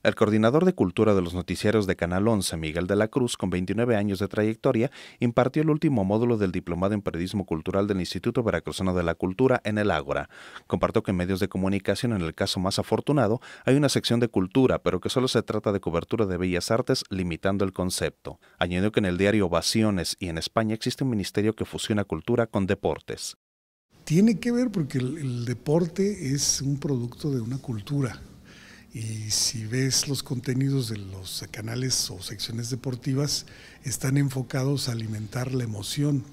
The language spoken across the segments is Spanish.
El coordinador de cultura de los noticiarios de Canal 11, Miguel de la Cruz, con 29 años de trayectoria, impartió el último módulo del Diplomado en Periodismo Cultural del Instituto Veracruzano de la Cultura en el Ágora. Compartió que en medios de comunicación, en el caso más afortunado, hay una sección de cultura, pero que solo se trata de cobertura de bellas artes, limitando el concepto. Añadió que en el diario Ovaciones y en España existe un ministerio que fusiona cultura con deportes. Tiene que ver porque el deporte es un producto de una cultura. Y si ves los contenidos de los canales o secciones deportivas, están enfocados a alimentar la emoción.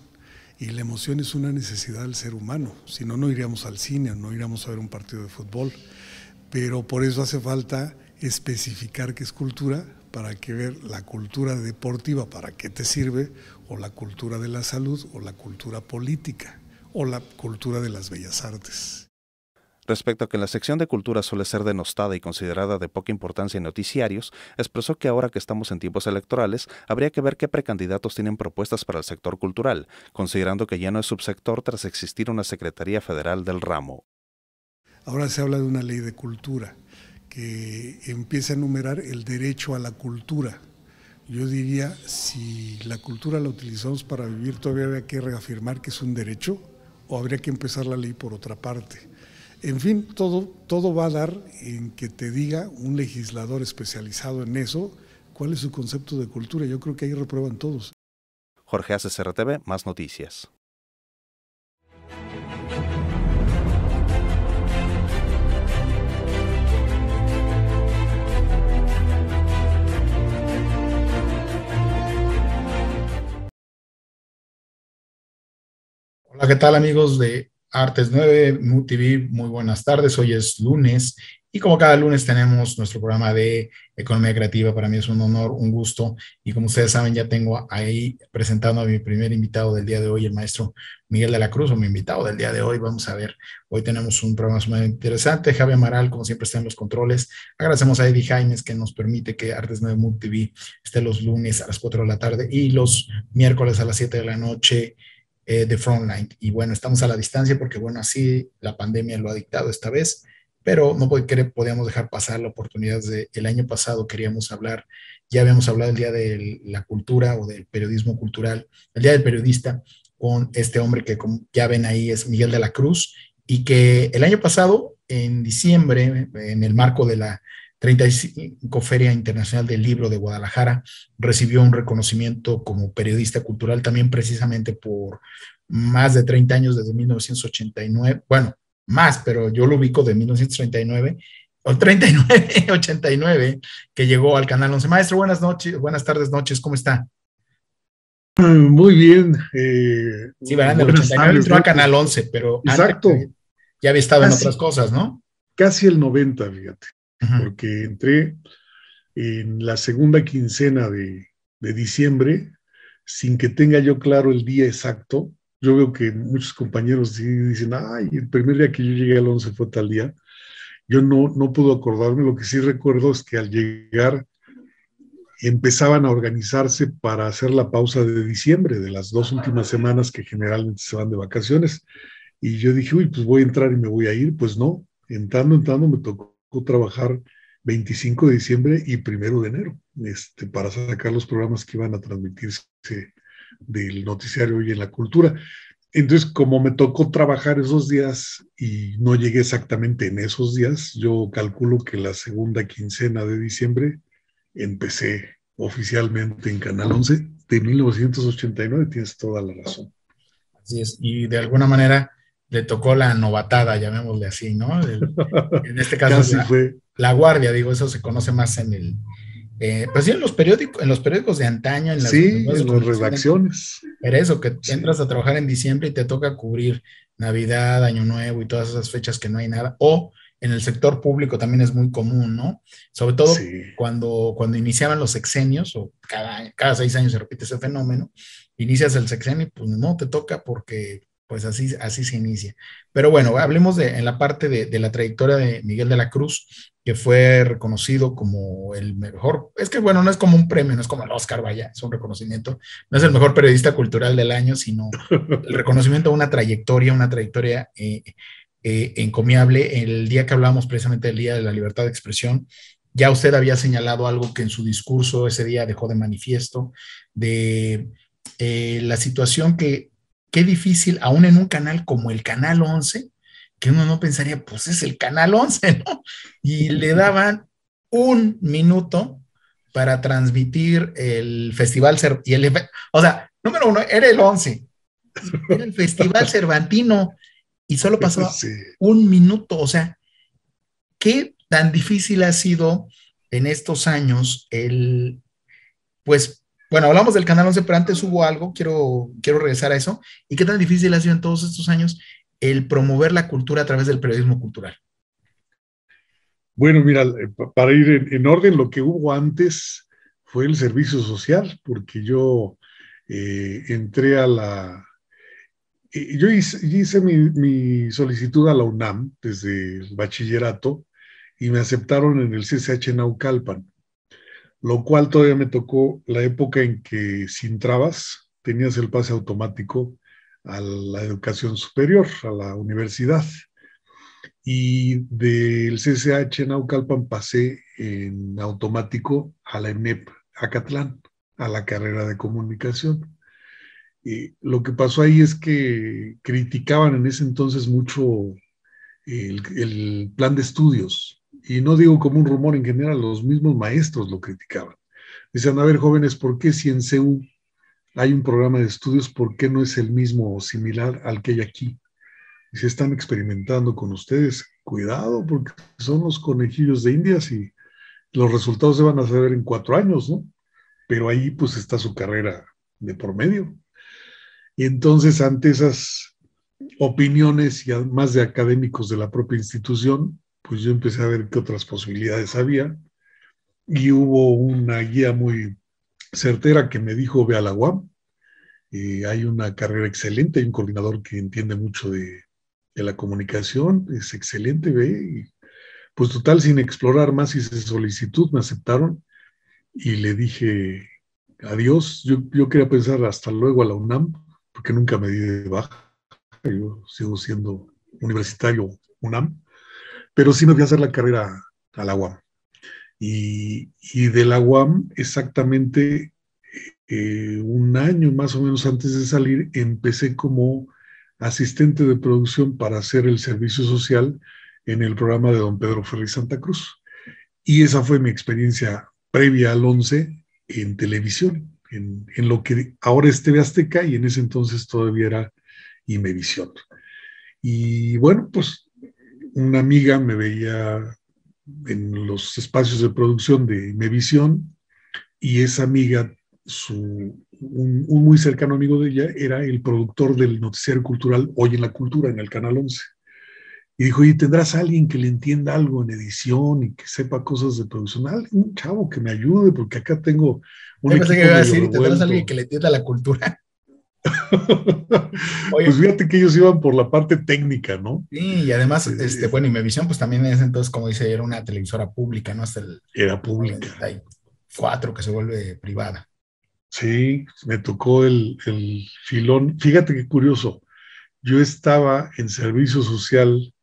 Y la emoción es una necesidad del ser humano. Si no, no iríamos al cine, no iríamos a ver un partido de fútbol. Pero por eso hace falta especificar qué es cultura, para que ver la cultura deportiva, para qué te sirve, o la cultura de la salud, o la cultura política, o la cultura de las bellas artes. Respecto a que la sección de cultura suele ser denostada y considerada de poca importancia en noticiarios, expresó que ahora que estamos en tiempos electorales, habría que ver qué precandidatos tienen propuestas para el sector cultural, considerando que ya no es subsector tras existir una Secretaría Federal del ramo. Ahora se habla de una ley de cultura que empieza a enumerar el derecho a la cultura. Yo diría, si la cultura la utilizamos para vivir, todavía habría que reafirmar que es un derecho, o habría que empezar la ley por otra parte. En fin, todo va a dar en que te diga un legislador especializado en eso cuál es su concepto de cultura. Yo creo que ahí reprueban todos. Jorge Aces, RTV, más noticias. Hola, ¿qué tal amigos de Artes 9, MUTV? Muy buenas tardes, hoy es lunes y como cada lunes tenemos nuestro programa de Economía Creativa. Para mí es un honor, un gusto y como ustedes saben ya tengo ahí presentando a mi primer invitado del día de hoy, el maestro Miguel de la Cruz, o mi invitado del día de hoy. Vamos a ver, hoy tenemos un programa muy interesante. Javier Amaral, como siempre, está en los controles. Agradecemos a Eddie Jaimes que nos permite que Artes 9 MUTV esté los lunes a las 4 de la tarde y los miércoles a las 7 de la noche de Frontline. Y bueno, estamos a la distancia porque, bueno, así la pandemia lo ha dictado esta vez, pero no podíamos dejar pasar la oportunidad el año pasado queríamos hablar, ya habíamos hablado el Día de la Cultura o del Periodismo Cultural, el Día del Periodista, con este hombre que como ya ven ahí es Miguel de la Cruz, y que el año pasado, en diciembre, en el marco de la 35 Feria Internacional del Libro de Guadalajara, recibió un reconocimiento como periodista cultural, también precisamente por más de 30 años, desde 1989, bueno, más, pero yo lo ubico de 1939, o 39, 89, que llegó al Canal 11. Maestro, buenas noches, buenas tardes, noches, ¿cómo está? Muy bien. Sí, verán, del 89 entró a Canal 11, pero exacto. Antes ya había estado en otras cosas, ¿no? Casi el 90, fíjate, porque entré en la segunda quincena de diciembre, sin que tenga yo claro el día exacto. Yo veo que muchos compañeros dicen, ay, el primer día que yo llegué al 11 fue tal día. Yo no puedo acordarme. Lo que sí recuerdo es que al llegar empezaban a organizarse para hacer la pausa de diciembre, de las 2 últimas semanas que generalmente se van de vacaciones. Y yo dije, uy, pues voy a entrar y me voy a ir. Pues no, entrando, me tocó trabajar 25 de diciembre y 1 de enero, para sacar los programas que iban a transmitirse del noticiario Hoy en la Cultura. Entonces, como me tocó trabajar esos días y no llegué exactamente en esos días, yo calculo que la segunda quincena de diciembre empecé oficialmente en Canal 11 de 1989, tienes toda la razón. Así es, y de alguna manera le tocó la novatada, llamémosle así, ¿no? En este caso Casi fue la guardia, digo, eso se conoce más en el, pues sí, en los periódicos de antaño, en las redacciones. Pero eso, que entras a trabajar en diciembre y te toca cubrir Navidad, Año Nuevo y todas esas fechas que no hay nada, o en el sector público también es muy común, ¿no? Sobre todo cuando iniciaban los sexenios, o cada 6 años se repite ese fenómeno, inicias el sexenio, pues no te toca porque pues así se inicia. Pero bueno, hablemos en la parte de la trayectoria de Miguel de la Cruz, que fue reconocido como el mejor, es que bueno, no es como un premio, no es como el Oscar, vaya, es un reconocimiento, no es el mejor periodista cultural del año, sino el reconocimiento a una trayectoria encomiable. El día que hablábamos precisamente del Día de la Libertad de Expresión, Ya usted había señalado algo que en su discurso ese día dejó de manifiesto, de la situación que, qué difícil, aún en un canal como el Canal 11, que uno no pensaría, pues es el Canal 11, ¿no? Y le daban un minuto para transmitir el Festival o sea, número uno, era el 11, era el Festival Cervantino, y solo pasaba Sí. un minuto. O sea, ¿qué tan difícil ha sido en estos años pues, bueno, hablamos del Canal 11, pero antes hubo algo, quiero regresar a eso, y qué tan difícil ha sido en todos estos años el promover la cultura a través del periodismo cultural? Bueno, mira, para ir en orden, lo que hubo antes fue el servicio social, porque yo entré a la... yo hice mi solicitud a la UNAM desde el bachillerato y me aceptaron en el CCH Naucalpan, lo cual todavía me tocó la época en que sin trabas tenías el pase automático a la educación superior, a la universidad. Y del CCH Naucalpan pasé en automático a la ENEP Acatlán, a la carrera de comunicación. Y lo que pasó ahí es que criticaban en ese entonces mucho el plan de estudios. Y no digo como un rumor, en general, los mismos maestros lo criticaban. Decían, a ver, jóvenes, ¿por qué si en CEU hay un programa de estudios, por qué no es el mismo o similar al que hay aquí? Y se están experimentando con ustedes, cuidado, porque son los conejillos de Indias y los resultados se van a saber en 4 años, ¿no? Pero ahí pues está su carrera de por medio. Y entonces ante esas opiniones y además de académicos de la propia institución, pues yo empecé a ver qué otras posibilidades había y hubo una guía muy certera que me dijo, ve a la UAM, hay una carrera excelente, hay un coordinador que entiende mucho de la comunicación, es excelente, ve, y pues total, sin explorar más, hice solicitud, me aceptaron y le dije adiós. Yo quería pensar hasta luego a la UNAM, porque nunca me di de baja, yo sigo siendo universitario UNAM, pero sí me fui a hacer la carrera a la UAM. Y de la UAM, exactamente un año más o menos antes de salir, empecé como asistente de producción para hacer el servicio social en el programa de don Pedro Ferri Santa Cruz. Y esa fue mi experiencia previa al 11 en televisión, en lo que ahora es TV Azteca y en ese entonces todavía era Imevisión. Y bueno, pues una amiga me veía en los espacios de producción de Imevisión y esa amiga, un muy cercano amigo de ella, era el productor del noticiario cultural Hoy en la Cultura, en el Canal 11. Y dijo, ¿y tendrás a alguien que le entienda algo en edición y que sepa cosas de producción? Un chavo que me ayude, porque acá tengo un Yo pensé que equipo iba a medio decir, ¿tendrás a alguien revuelto. que le entienda la cultura? Oye, Pues fíjate que ellos iban por la parte técnica, ¿no? sí, y además, Eh, bueno, Imevisión, pues también en ese entonces, como dice, era una televisora pública, ¿no? Hasta el Era pública. 94 que se vuelve privada. Sí, me tocó el filón. Fíjate qué curioso. Yo estaba en servicio social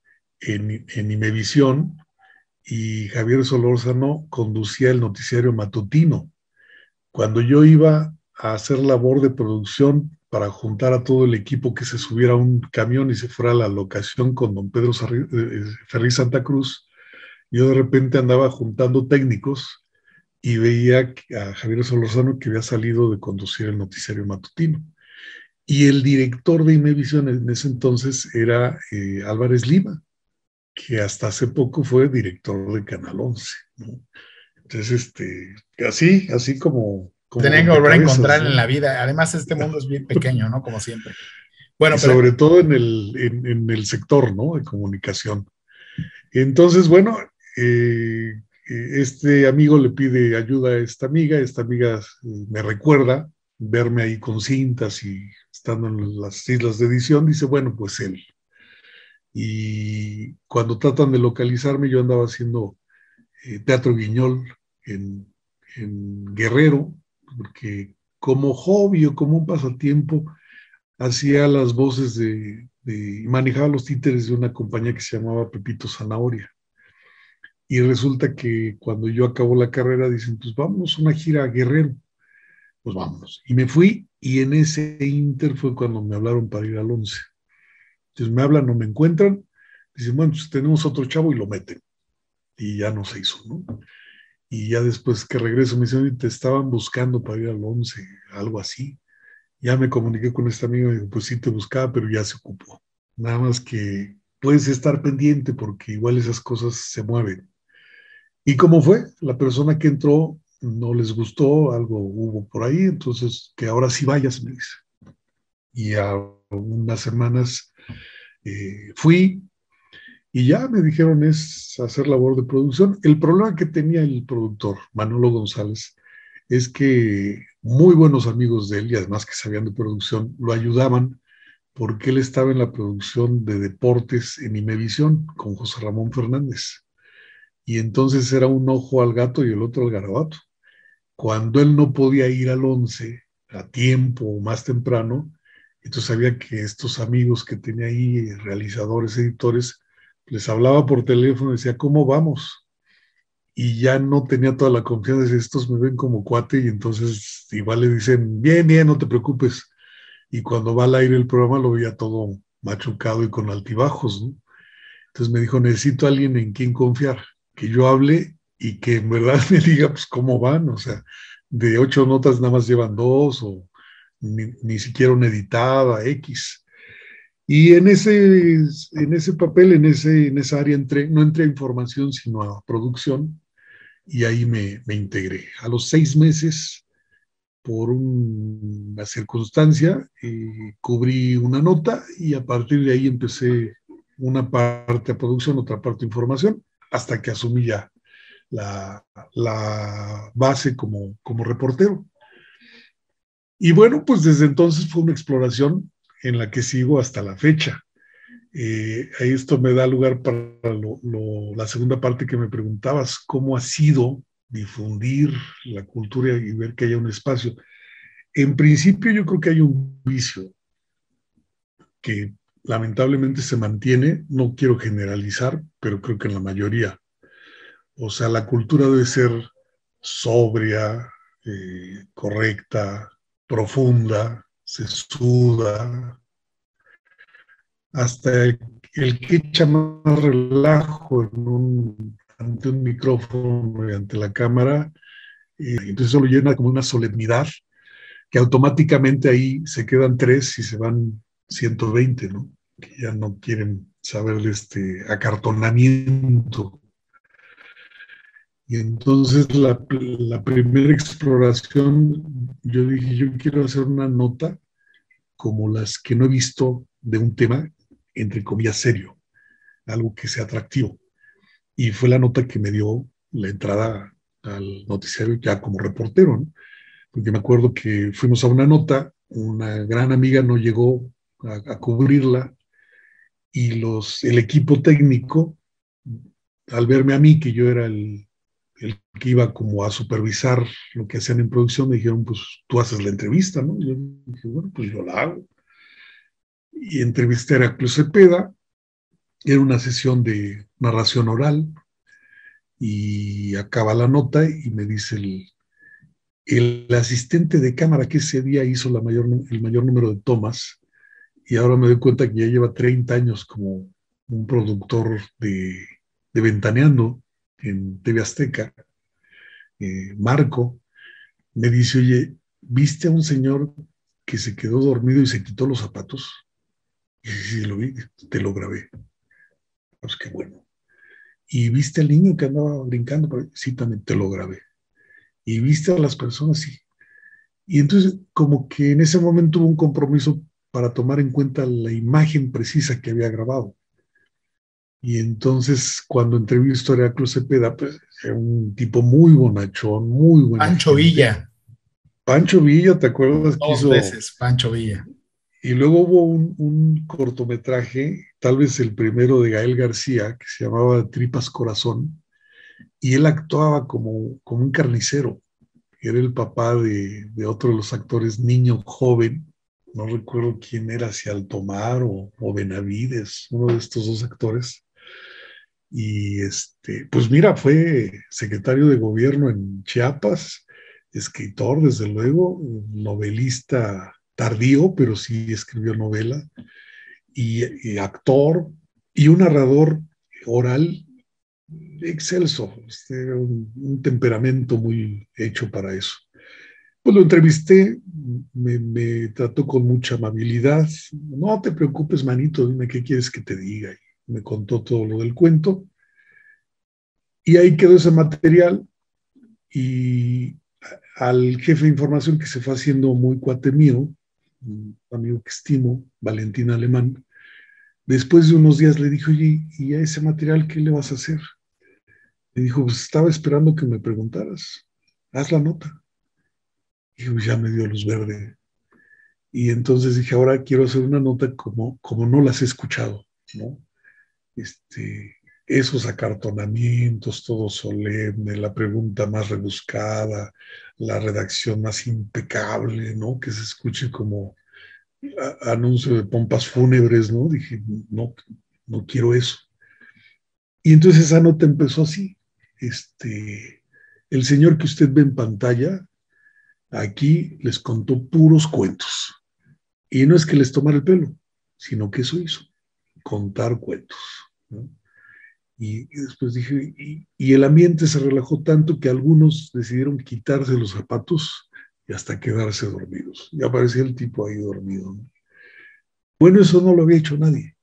en Imevisión y Javier Solórzano conducía el noticiario matutino. Cuando yo iba a hacer labor de producción para juntar a todo el equipo que se subiera a un camión y se fuera a la locación con don Pedro Ferri Santa Cruz, yo de repente andaba juntando técnicos y veía a Javier Solórzano que había salido de conducir el noticiario matutino. Y el director de Imevisión en ese entonces era Álvarez Lima, que hasta hace poco fue director de Canal 11, ¿no? Entonces, así como Tenían que volver a rompecabezas, encontrar en ¿no? la vida. Además, este mundo es bien pequeño, ¿no? Como siempre. Bueno, Y pero sobre todo en el sector, ¿no? De comunicación. Entonces, bueno, este amigo le pide ayuda a esta amiga me recuerda verme ahí con cintas y estando en las islas de edición, dice, bueno, pues él. Y cuando tratan de localizarme, yo andaba haciendo Teatro Guiñol en, en Guerrero, porque como hobby o como un pasatiempo, hacía las voces manejaba los títeres de una compañía que se llamaba Pepito Zanahoria. Y resulta que cuando yo acabo la carrera dicen, pues vámonos a una gira a Guerrero. Pues vámonos. Y me fui y en ese inter fue cuando me hablaron para ir al 11. Entonces me hablan, no me encuentran, dicen, bueno, pues tenemos otro chavo y lo meten. Y ya no se hizo, ¿no? Y ya después que regreso me dicen, te estaban buscando para ir al 11, algo así. Ya me comuniqué con esta amiga y me dijo, pues sí te buscaba, pero ya se ocupó. Nada más que puedes estar pendiente porque igual esas cosas se mueven. ¿Y cómo fue? La persona que entró no les gustó, algo hubo por ahí, entonces que ahora sí vayas, me dice. Y a unas semanas fui y ya me dijeron es hacer labor de producción. El problema que tenía el productor, Manolo González, es que muy buenos amigos de él y además que sabían de producción, lo ayudaban porque él estaba en la producción de deportes en Imevisión con José Ramón Fernández. Y entonces era un ojo al gato y el otro al garabato. Cuando él no podía ir al 11 a tiempo o más temprano, entonces sabía que estos amigos que tenía ahí, realizadores, editores, les hablaba por teléfono y decía, ¿cómo vamos? Y ya no tenía toda la confianza, de estos me ven como cuate y entonces igual le dicen, bien, bien, no te preocupes. Y cuando va al aire el programa lo veía todo machucado y con altibajos, ¿no? Entonces me dijo, necesito a alguien en quien confiar, que yo hable y que en verdad me diga, pues, cómo van, o sea, de 8 notas nada más llevan 2 o ni siquiera una editada, X. Y en ese papel, en esa área, no entré a información, sino a producción, y ahí me integré. A los 6 meses, por una circunstancia, cubrí una nota y a partir de ahí empecé una parte a producción, otra parte a información, hasta que asumí ya la base como reportero. Y bueno, pues desde entonces fue una exploración en la que sigo hasta la fecha. Esto me da lugar para la segunda parte que me preguntabas, ¿cómo ha sido difundir la cultura y ver que haya un espacio? En principio yo creo que hay un vicio que lamentablemente se mantiene, no quiero generalizar, pero creo que en la mayoría. O sea, la cultura debe ser sobria, correcta, profunda, sesuda, hasta el que echa más relajo ante un micrófono y ante la cámara, entonces eso lo llena como una solemnidad que automáticamente ahí se quedan 3 y se van 120, ¿no? Que ya no quieren saber de este acartonamiento. Y entonces la primera exploración, yo dije, yo quiero hacer una nota como las que no he visto de un tema, entre comillas, serio, algo que sea atractivo. Y fue la nota que me dio la entrada al noticiario ya como reportero, ¿no? Porque me acuerdo que fuimos a una nota, una gran amiga no llegó a cubrirla y el equipo técnico, al verme a mí, que yo era el que iba como a supervisar lo que hacían en producción, me dijeron, pues tú haces la entrevista, ¿no? Y yo dije, bueno, pues yo la hago. Y entrevisté a Heraclio Cepeda, era una sesión de narración oral y acaba la nota y me dice el asistente de cámara que ese día hizo el mayor número de tomas, y ahora me doy cuenta que ya lleva 30 años como un productor de Ventaneando en TV Azteca, Marco, me dice, oye, ¿viste a un señor que se quedó dormido y se quitó los zapatos? Y sí, lo vi, te lo grabé. Pues qué bueno. ¿Y viste al niño que andaba brincando? Sí, también te lo grabé. ¿Y viste a las personas? Sí. Y entonces, como que en ese momento hubo un compromiso para tomar en cuenta la imagen precisa que había grabado. Y entonces, cuando entrevistó a Heraclio Cepeda, pues era un tipo muy bonachón, muy buena Pancho gente. Villa. Pancho Villa, ¿te acuerdas que 2 hizo? veces, Pancho Villa. Y luego hubo un cortometraje, tal vez el primero de Gael García, que se llamaba Tripas Corazón, y él actuaba como un carnicero. Era el papá de otro de los actores, niño joven, no recuerdo quién era, si Altomar o Benavides, uno de estos dos actores. Y pues mira, fue secretario de gobierno en Chiapas, escritor, desde luego, novelista tardío, pero sí escribió novela, y actor, y un narrador oral excelso, un temperamento muy hecho para eso. Pues lo entrevisté, me trató con mucha amabilidad. No te preocupes, manito, dime qué quieres que te diga. Y me contó todo lo del cuento. Y ahí quedó ese material. Y al jefe de información, que se fue haciendo muy cuate mío, un amigo que estimo, Valentín Alemán, después de unos días le dije, oye, ¿y a ese material qué le vas a hacer? Me dijo, pues estaba esperando que me preguntaras. Haz la nota. Y pues ya me dio luz verde. Y entonces dije, ahora quiero hacer una nota como no las he escuchado, ¿no? Esos acartonamientos, todo solemne, la pregunta más rebuscada, la redacción más impecable, ¿no? Que se escuche como anuncio de pompas fúnebres, ¿no? Dije, no, no quiero eso. Y entonces esa nota empezó así. El señor que usted ve en pantalla, aquí les contó puros cuentos. Y no es que les tomara el pelo, sino que eso hizo, contar cuentos, ¿no? Y después dije, y el ambiente se relajó tanto que algunos decidieron quitarse los zapatos y hasta quedarse dormidos. Y aparecía el tipo ahí dormido, ¿no? Bueno, eso no lo había hecho nadie.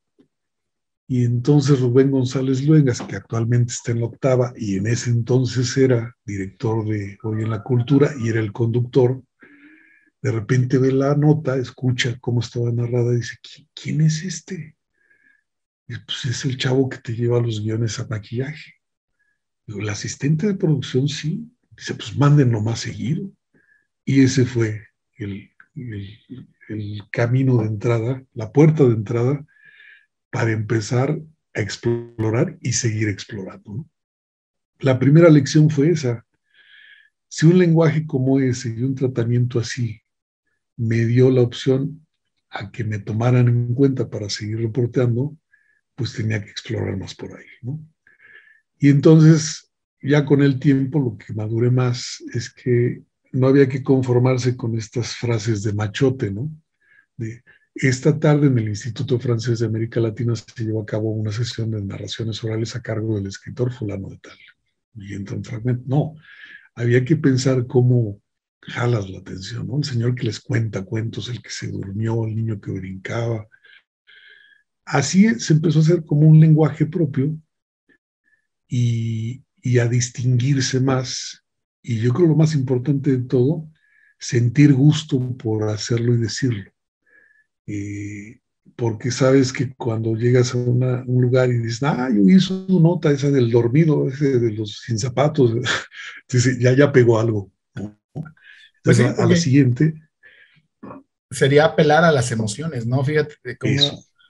Y entonces Rubén González Luengas, que actualmente está en la octava y en ese entonces era director de Hoy en la Cultura y era el conductor, de repente ve la nota, escucha cómo estaba narrada y dice, ¿quién es este? Y pues es el chavo que te lleva los guiones a maquillaje. Digo, el asistente de producción sí. Dice, pues mándenlo más seguido. Y ese fue el camino de entrada, la puerta de entrada para empezar a explorar y seguir explorando, ¿no? La primera lección fue esa. Si un lenguaje como ese y un tratamiento así me dio la opción a que me tomaran en cuenta para seguir reporteando, pues tenía que explorar más por ahí, ¿no? Y entonces, ya con el tiempo, lo que maduré más es que no había que conformarse con estas frases de machote, ¿no? De, esta tarde en el Instituto Francés de América Latina se llevó a cabo una sesión de narraciones orales a cargo del escritor fulano de tal. Y entra un fragmento. No, había que pensar cómo jalas la atención, ¿no? El señor que les cuenta cuentos, el que se durmió, el niño que brincaba. Así se empezó a hacer como un lenguaje propio y a distinguirse más. Y yo creo lo más importante de todo, sentir gusto por hacerlo y decirlo. Porque sabes que cuando llegas a un lugar y dices, yo hice una nota esa del dormido, ese de los sin zapatos, entonces ya pegó algo, ¿no? Pues sí, Entonces a la siguiente. sería apelar a las emociones, ¿no? Fíjate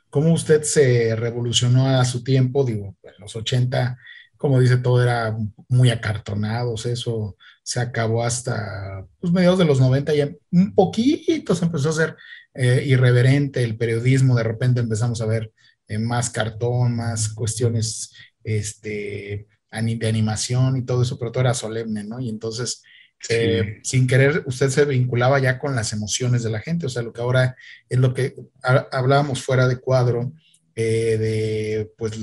cómo usted se revolucionó a su tiempo, digo, en los 80, como dice, todo era muy acartonados, eso se acabó hasta pues, mediados de los 90, ya un poquito se empezó a hacer irreverente el periodismo, de repente empezamos a ver más cartón, más cuestiones de animación y todo eso, pero todo era solemne, ¿no? Y entonces Sí. sin querer, usted se vinculaba ya con las emociones de la gente, o sea, lo que ahora es lo que hablábamos fuera de cuadro, de pues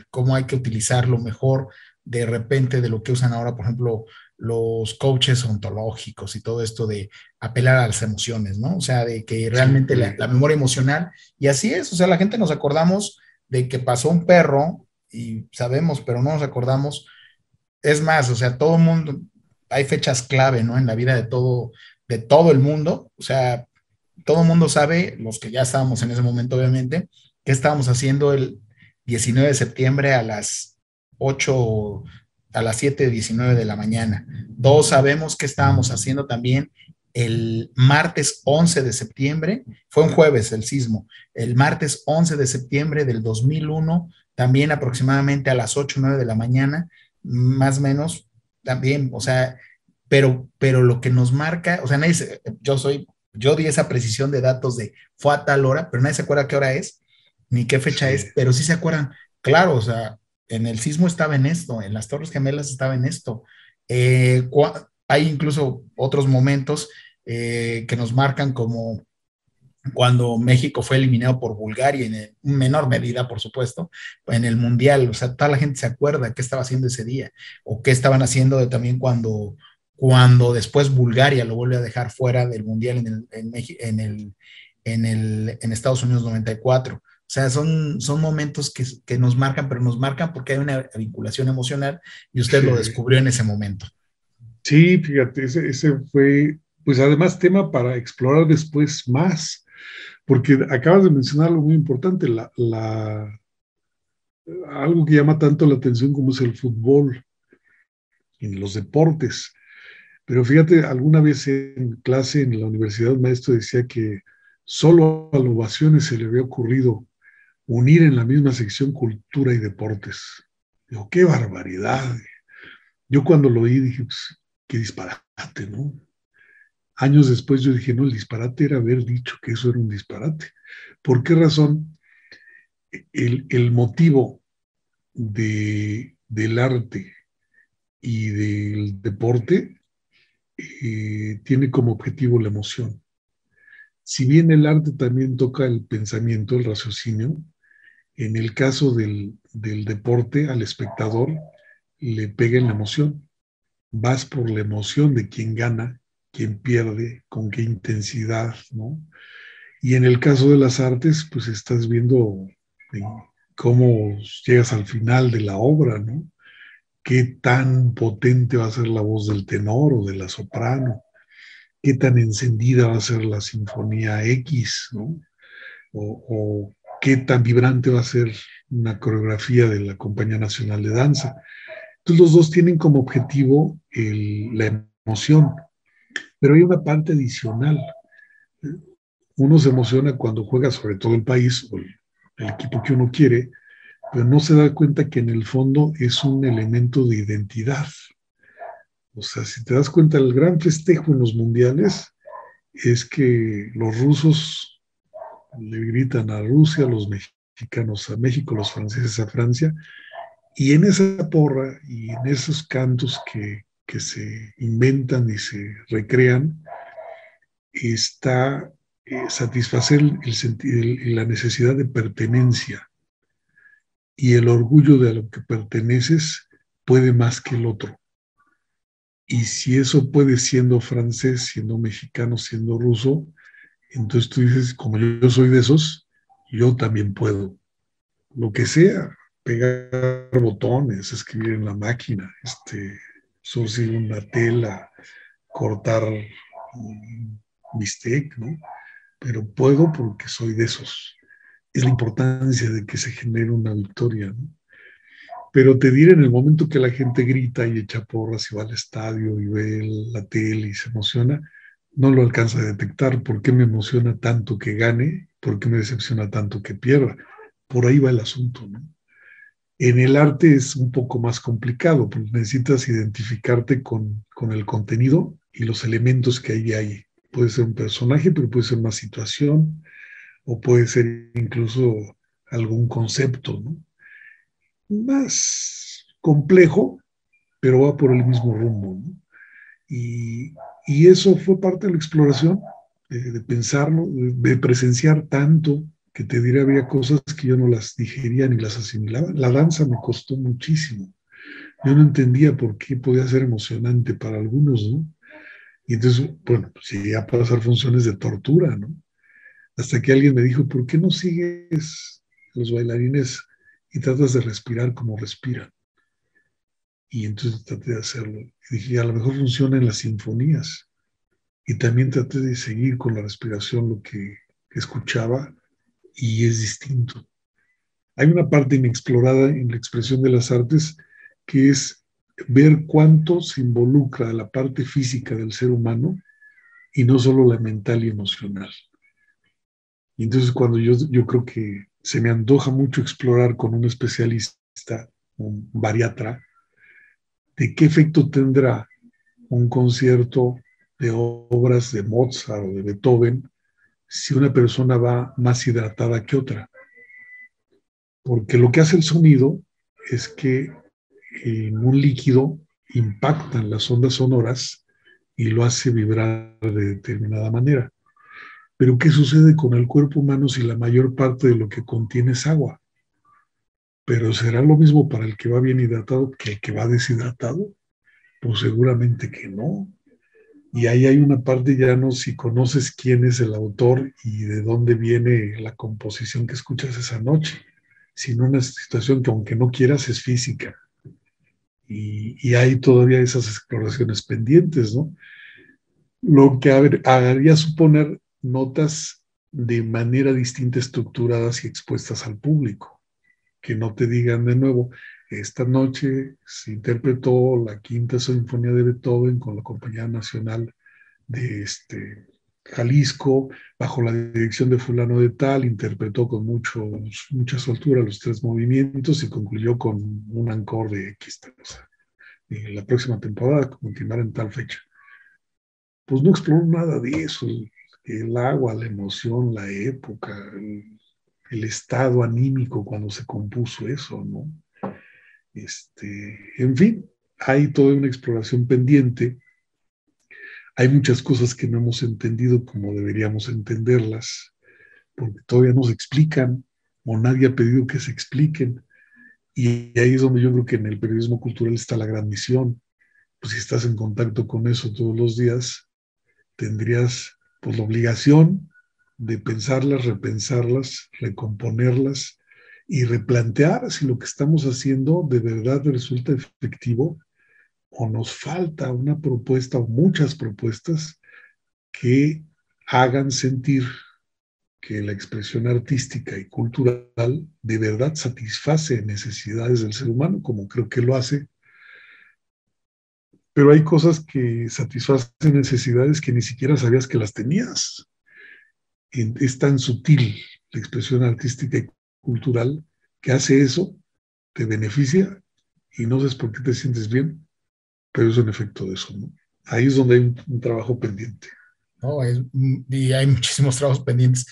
cómo hay que utilizarlo mejor de repente de lo que usan ahora, por ejemplo, los coaches ontológicos y todo esto de apelar a las emociones, ¿no? O sea, de que realmente Sí. la memoria emocional, y así es, o sea, la gente nos acordamos de que pasó un perro y sabemos, pero no nos acordamos. Es más, o sea, todo el mundo, hay fechas clave, ¿no? En la vida de todo el mundo. O sea, todo el mundo sabe, los que ya estábamos en ese momento, obviamente, qué estábamos haciendo el 19 de septiembre a las 8, a las 7:19 de la mañana. Todos sabemos qué estábamos haciendo también el martes 11 de septiembre, fue un jueves el sismo, el martes 11 de septiembre del 2001, también aproximadamente a las 8 o 9 de la mañana, más o menos, también, o sea, pero lo que nos marca, o sea, yo di esa precisión de datos de fue a tal hora, pero nadie se acuerda qué hora es, ni qué fecha Sí. es, pero sí se acuerdan, claro, o sea, en el sismo estaba en esto, en las Torres Gemelas estaba en esto. Hay incluso otros momentos que nos marcan como cuando México fue eliminado por Bulgaria, en menor medida, por supuesto, en el Mundial. O sea, toda la gente se acuerda qué estaba haciendo ese día, o qué estaban haciendo también cuando después Bulgaria lo vuelve a dejar fuera del Mundial en Estados Unidos 94. O sea, son momentos que nos marcan, pero nos marcan porque hay una vinculación emocional y usted lo Sí, descubrió en ese momento. sí, fíjate, ese fue, pues además tema para explorar después más, porque acabas de mencionar algo muy importante, algo que llama tanto la atención como es el fútbol en los deportes. Pero fíjate, alguna vez en clase en la universidad, un maestro decía que solo a las ovaciones se le había ocurrido unir en la misma sección cultura y deportes. Digo, qué barbaridad. Yo cuando lo oí dije, pues, qué disparate, ¿no? Años después yo dije, no, el disparate era haber dicho que eso era un disparate. ¿Por qué razón? El motivo del arte y del deporte tiene como objetivo la emoción. Si bien el arte también toca el pensamiento, el raciocinio, en el caso del deporte, al espectador le pega en la emoción. Vas por la emoción de quién gana, quién pierde, con qué intensidad, ¿no? Y en el caso de las artes, pues estás viendo cómo llegas al final de la obra, ¿no? Qué tan potente va a ser la voz del tenor o de la soprano, qué tan encendida va a ser la sinfonía X, ¿no? O qué tan vibrante va a ser una coreografía de la Compañía Nacional de Danza. Entonces los dos tienen como objetivo la emoción, pero hay una parte adicional. Uno se emociona cuando juega sobre todo el país o el equipo que uno quiere, pero no se da cuenta que en el fondo es un elemento de identidad. O sea, si te das cuenta, el gran festejo en los mundiales es que los rusos le gritan a Rusia, los mexicanos a México, los franceses a Francia, y en esa porra y en esos cantos que se inventan y se recrean, está satisfacer la necesidad de pertenencia y el orgullo de a lo que perteneces puede más que el otro. Y si eso puede siendo francés, siendo mexicano, siendo ruso, entonces tú dices, como yo soy de esos, yo también puedo. Lo que sea, pegar botones, escribir en la máquina, surcir una tela, cortar un bistec, ¿no? Pero puedo porque soy de esos. Es la importancia de que se genere una victoria, ¿no? Pero te diré, en el momento que la gente grita y echa porras y va al estadio y ve la tele y se emociona, no lo alcanza a detectar. ¿Por qué me emociona tanto que gane? ¿Por qué me decepciona tanto que pierda? Por ahí va el asunto, ¿no? En el arte es un poco más complicado, porque necesitas identificarte con el contenido y los elementos que ahí hay. Puede ser un personaje, pero puede ser una situación, o puede ser incluso algún concepto, ¿no? Más complejo, pero va por el mismo rumbo, ¿no? Y, y eso fue parte de la exploración, de pensarlo, de presenciar tanto, que te diré, había cosas que yo no las digería ni las asimilaba. La danza me costó muchísimo. Yo no entendía por qué podía ser emocionante para algunos, ¿no? Y entonces, bueno, pues llegué a pasar funciones de tortura, ¿no? Hasta que alguien me dijo, ¿por qué no sigues los bailarines y tratas de respirar como respiran? Y entonces traté de hacerlo. Y dije, a lo mejor funciona en las sinfonías. Y también traté de seguir con la respiración lo que escuchaba y es distinto. Hay una parte inexplorada en la expresión de las artes que es ver cuánto se involucra la parte física del ser humano y no solo la mental y emocional. Y entonces cuando yo creo que se me antoja mucho explorar con un especialista, un bariatra, de qué efecto tendrá un concierto de obras de Mozart o de Beethoven si una persona va más hidratada que otra. Porque lo que hace el sonido es que en un líquido impactan las ondas sonoras y lo hace vibrar de determinada manera. Pero ¿qué sucede con el cuerpo humano si la mayor parte de lo que contiene es agua? Pero ¿será lo mismo para el que va bien hidratado que el que va deshidratado? Pues seguramente que no. Y ahí hay una parte ya no si conoces quién es el autor y de dónde viene la composición que escuchas esa noche, sino una situación que aunque no quieras es física. Y hay todavía esas exploraciones pendientes, ¿no? Lo que haría suponer notas de manera distinta estructuradas y expuestas al público, que no te digan de nuevo, esta noche se interpretó la Quinta Sinfonía de Beethoven con la Compañía Nacional de Jalisco, bajo la dirección de fulano de tal, interpretó con mucha soltura los tres movimientos y concluyó con un encore de X. O sea, y la próxima temporada continuará en tal fecha. Pues no exploró nada de eso, el agua, la emoción, la época, el estado anímico cuando se compuso eso, ¿no? En fin, hay toda una exploración pendiente. Hay muchas cosas que no hemos entendido como deberíamos entenderlas, porque todavía no se explican o nadie ha pedido que se expliquen. Y ahí es donde yo creo que en el periodismo cultural está la gran misión. Pues si estás en contacto con eso todos los días, tendrías pues la obligación de pensarlas, repensarlas, recomponerlas y replantear si lo que estamos haciendo de verdad resulta efectivo o nos falta una propuesta o muchas propuestas que hagan sentir que la expresión artística y cultural de verdad satisface necesidades del ser humano, como creo que lo hace, pero hay cosas que satisfacen necesidades que ni siquiera sabías que las tenías. Es tan sutil la expresión artística y cultural que hace eso, te beneficia y no sabes por qué te sientes bien, pero es un efecto de eso, ¿no? Ahí es donde hay un trabajo pendiente. No, y hay muchísimos trabajos pendientes.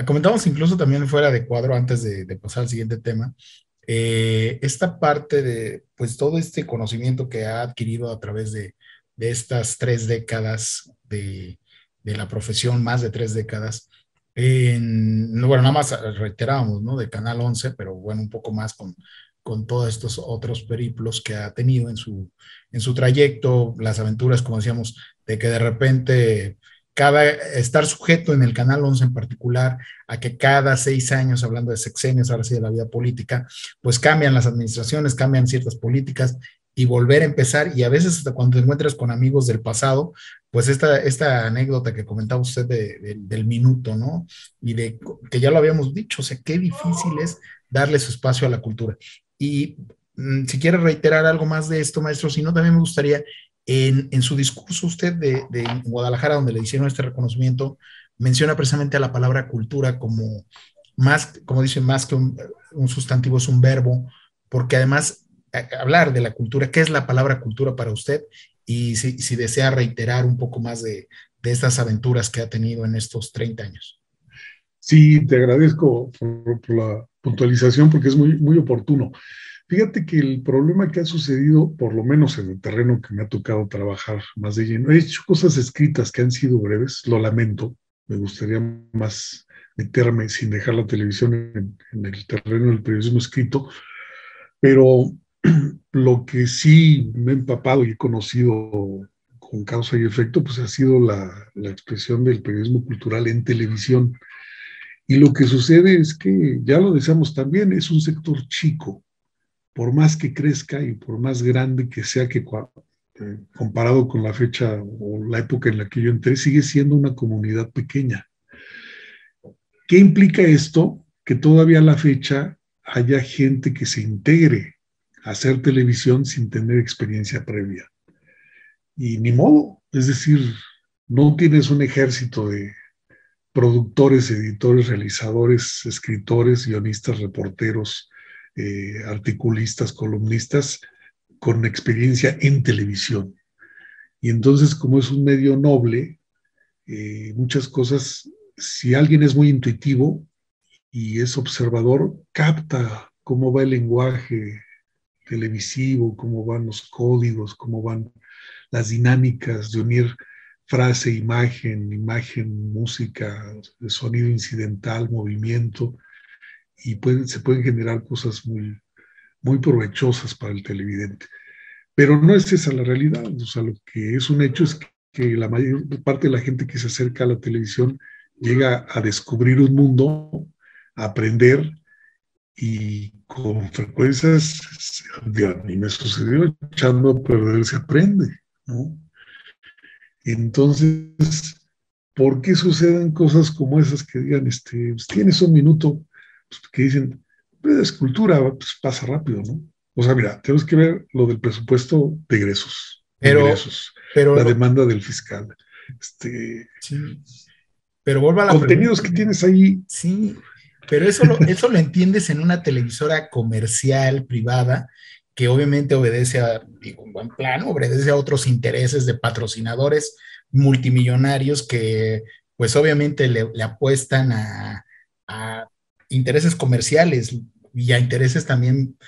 Comentamos incluso también fuera de cuadro antes de pasar al siguiente tema, esta parte de pues todo este conocimiento que ha adquirido a través de estas 3 décadas de la profesión, más de 3 décadas. Bueno, nada más reiterábamos, ¿no? De Canal 11, pero bueno, un poco más con todos estos otros periplos que ha tenido en su trayecto, las aventuras, como decíamos, de que de repente estar sujeto en el Canal 11 en particular a que cada 6 años, hablando de sexenios, ahora sí de la vida política, pues cambian las administraciones, cambian ciertas políticas y volver a empezar, y a veces hasta cuando te encuentras con amigos del pasado, pues esta anécdota que comentaba usted del minuto, ¿no? Y de que ya lo habíamos dicho, o sea, qué difícil es darle su espacio a la cultura. Y si quiere reiterar algo más de esto, maestro, si no, también me gustaría, en su discurso usted de Guadalajara, donde le hicieron este reconocimiento, menciona precisamente a la palabra cultura como más, como dice, más que un sustantivo, es un verbo, porque además hablar de la cultura, ¿qué es la palabra cultura para usted? Y si desea reiterar un poco más de estas aventuras que ha tenido en estos 30 años. Sí, te agradezco por la puntualización porque es muy, muy oportuno. Fíjate que el problema que ha sucedido, por lo menos en el terreno que me ha tocado trabajar más de lleno, he hecho cosas escritas que han sido breves, lo lamento, me gustaría más meterme sin dejar la televisión en el terreno del periodismo escrito, pero lo que sí me he empapado y he conocido con causa y efecto, pues ha sido la expresión del periodismo cultural en televisión. Y lo que sucede es que, ya lo decíamos también, es un sector chico, por más que crezca y por más grande que sea que comparado con la fecha o la época en la que yo entré, sigue siendo una comunidad pequeña. ¿Qué implica esto? Que todavía a la fecha haya gente que se integre a hacer televisión sin tener experiencia previa. Y ni modo, es decir, no tienes un ejército de productores, editores, realizadores, escritores, guionistas, reporteros, articulistas, columnistas con experiencia en televisión. Y entonces, como es un medio noble, muchas cosas, si alguien es muy intuitivo y es observador, capta cómo va el lenguaje, televisivo, cómo van los códigos, cómo van las dinámicas de unir frase, imagen, música, sonido incidental, movimiento, y se pueden generar cosas muy, muy provechosas para el televidente. Pero no es esa la realidad. O sea, lo que es un hecho es que la mayor parte de la gente que se acerca a la televisión llega a descubrir un mundo, a aprender, y con frecuencias, a mí me sucedió, echando a perder se aprende, ¿no? Entonces, ¿por qué suceden cosas como esas que digan, pues tienes un minuto, pues, que dicen, pues es cultura, pues pasa rápido, ¿no? O sea, mira, tenemos que ver lo del presupuesto de ingresos, la demanda del fiscal. Sí, pero vuelvo a la contenidos pregunta, que tienes ahí. Sí, pero eso lo entiendes en una televisora comercial, privada, que obviamente obedece a, digo, en buen plano, obedece a otros intereses de patrocinadores multimillonarios que pues obviamente le apuestan a intereses comerciales y a intereses también,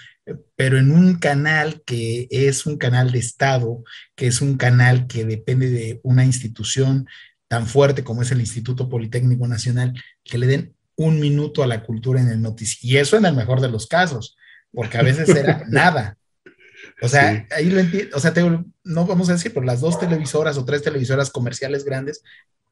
pero en un canal que es un canal de Estado, que es un canal que depende de una institución tan fuerte como es el Instituto Politécnico Nacional, que le den un minuto a la cultura en el noticiero. Y eso en el mejor de los casos, porque a veces era nada. O sea, Sí. ahí lo entiendo. O sea, no vamos a decir, por las 2 televisoras o 3 televisoras comerciales grandes,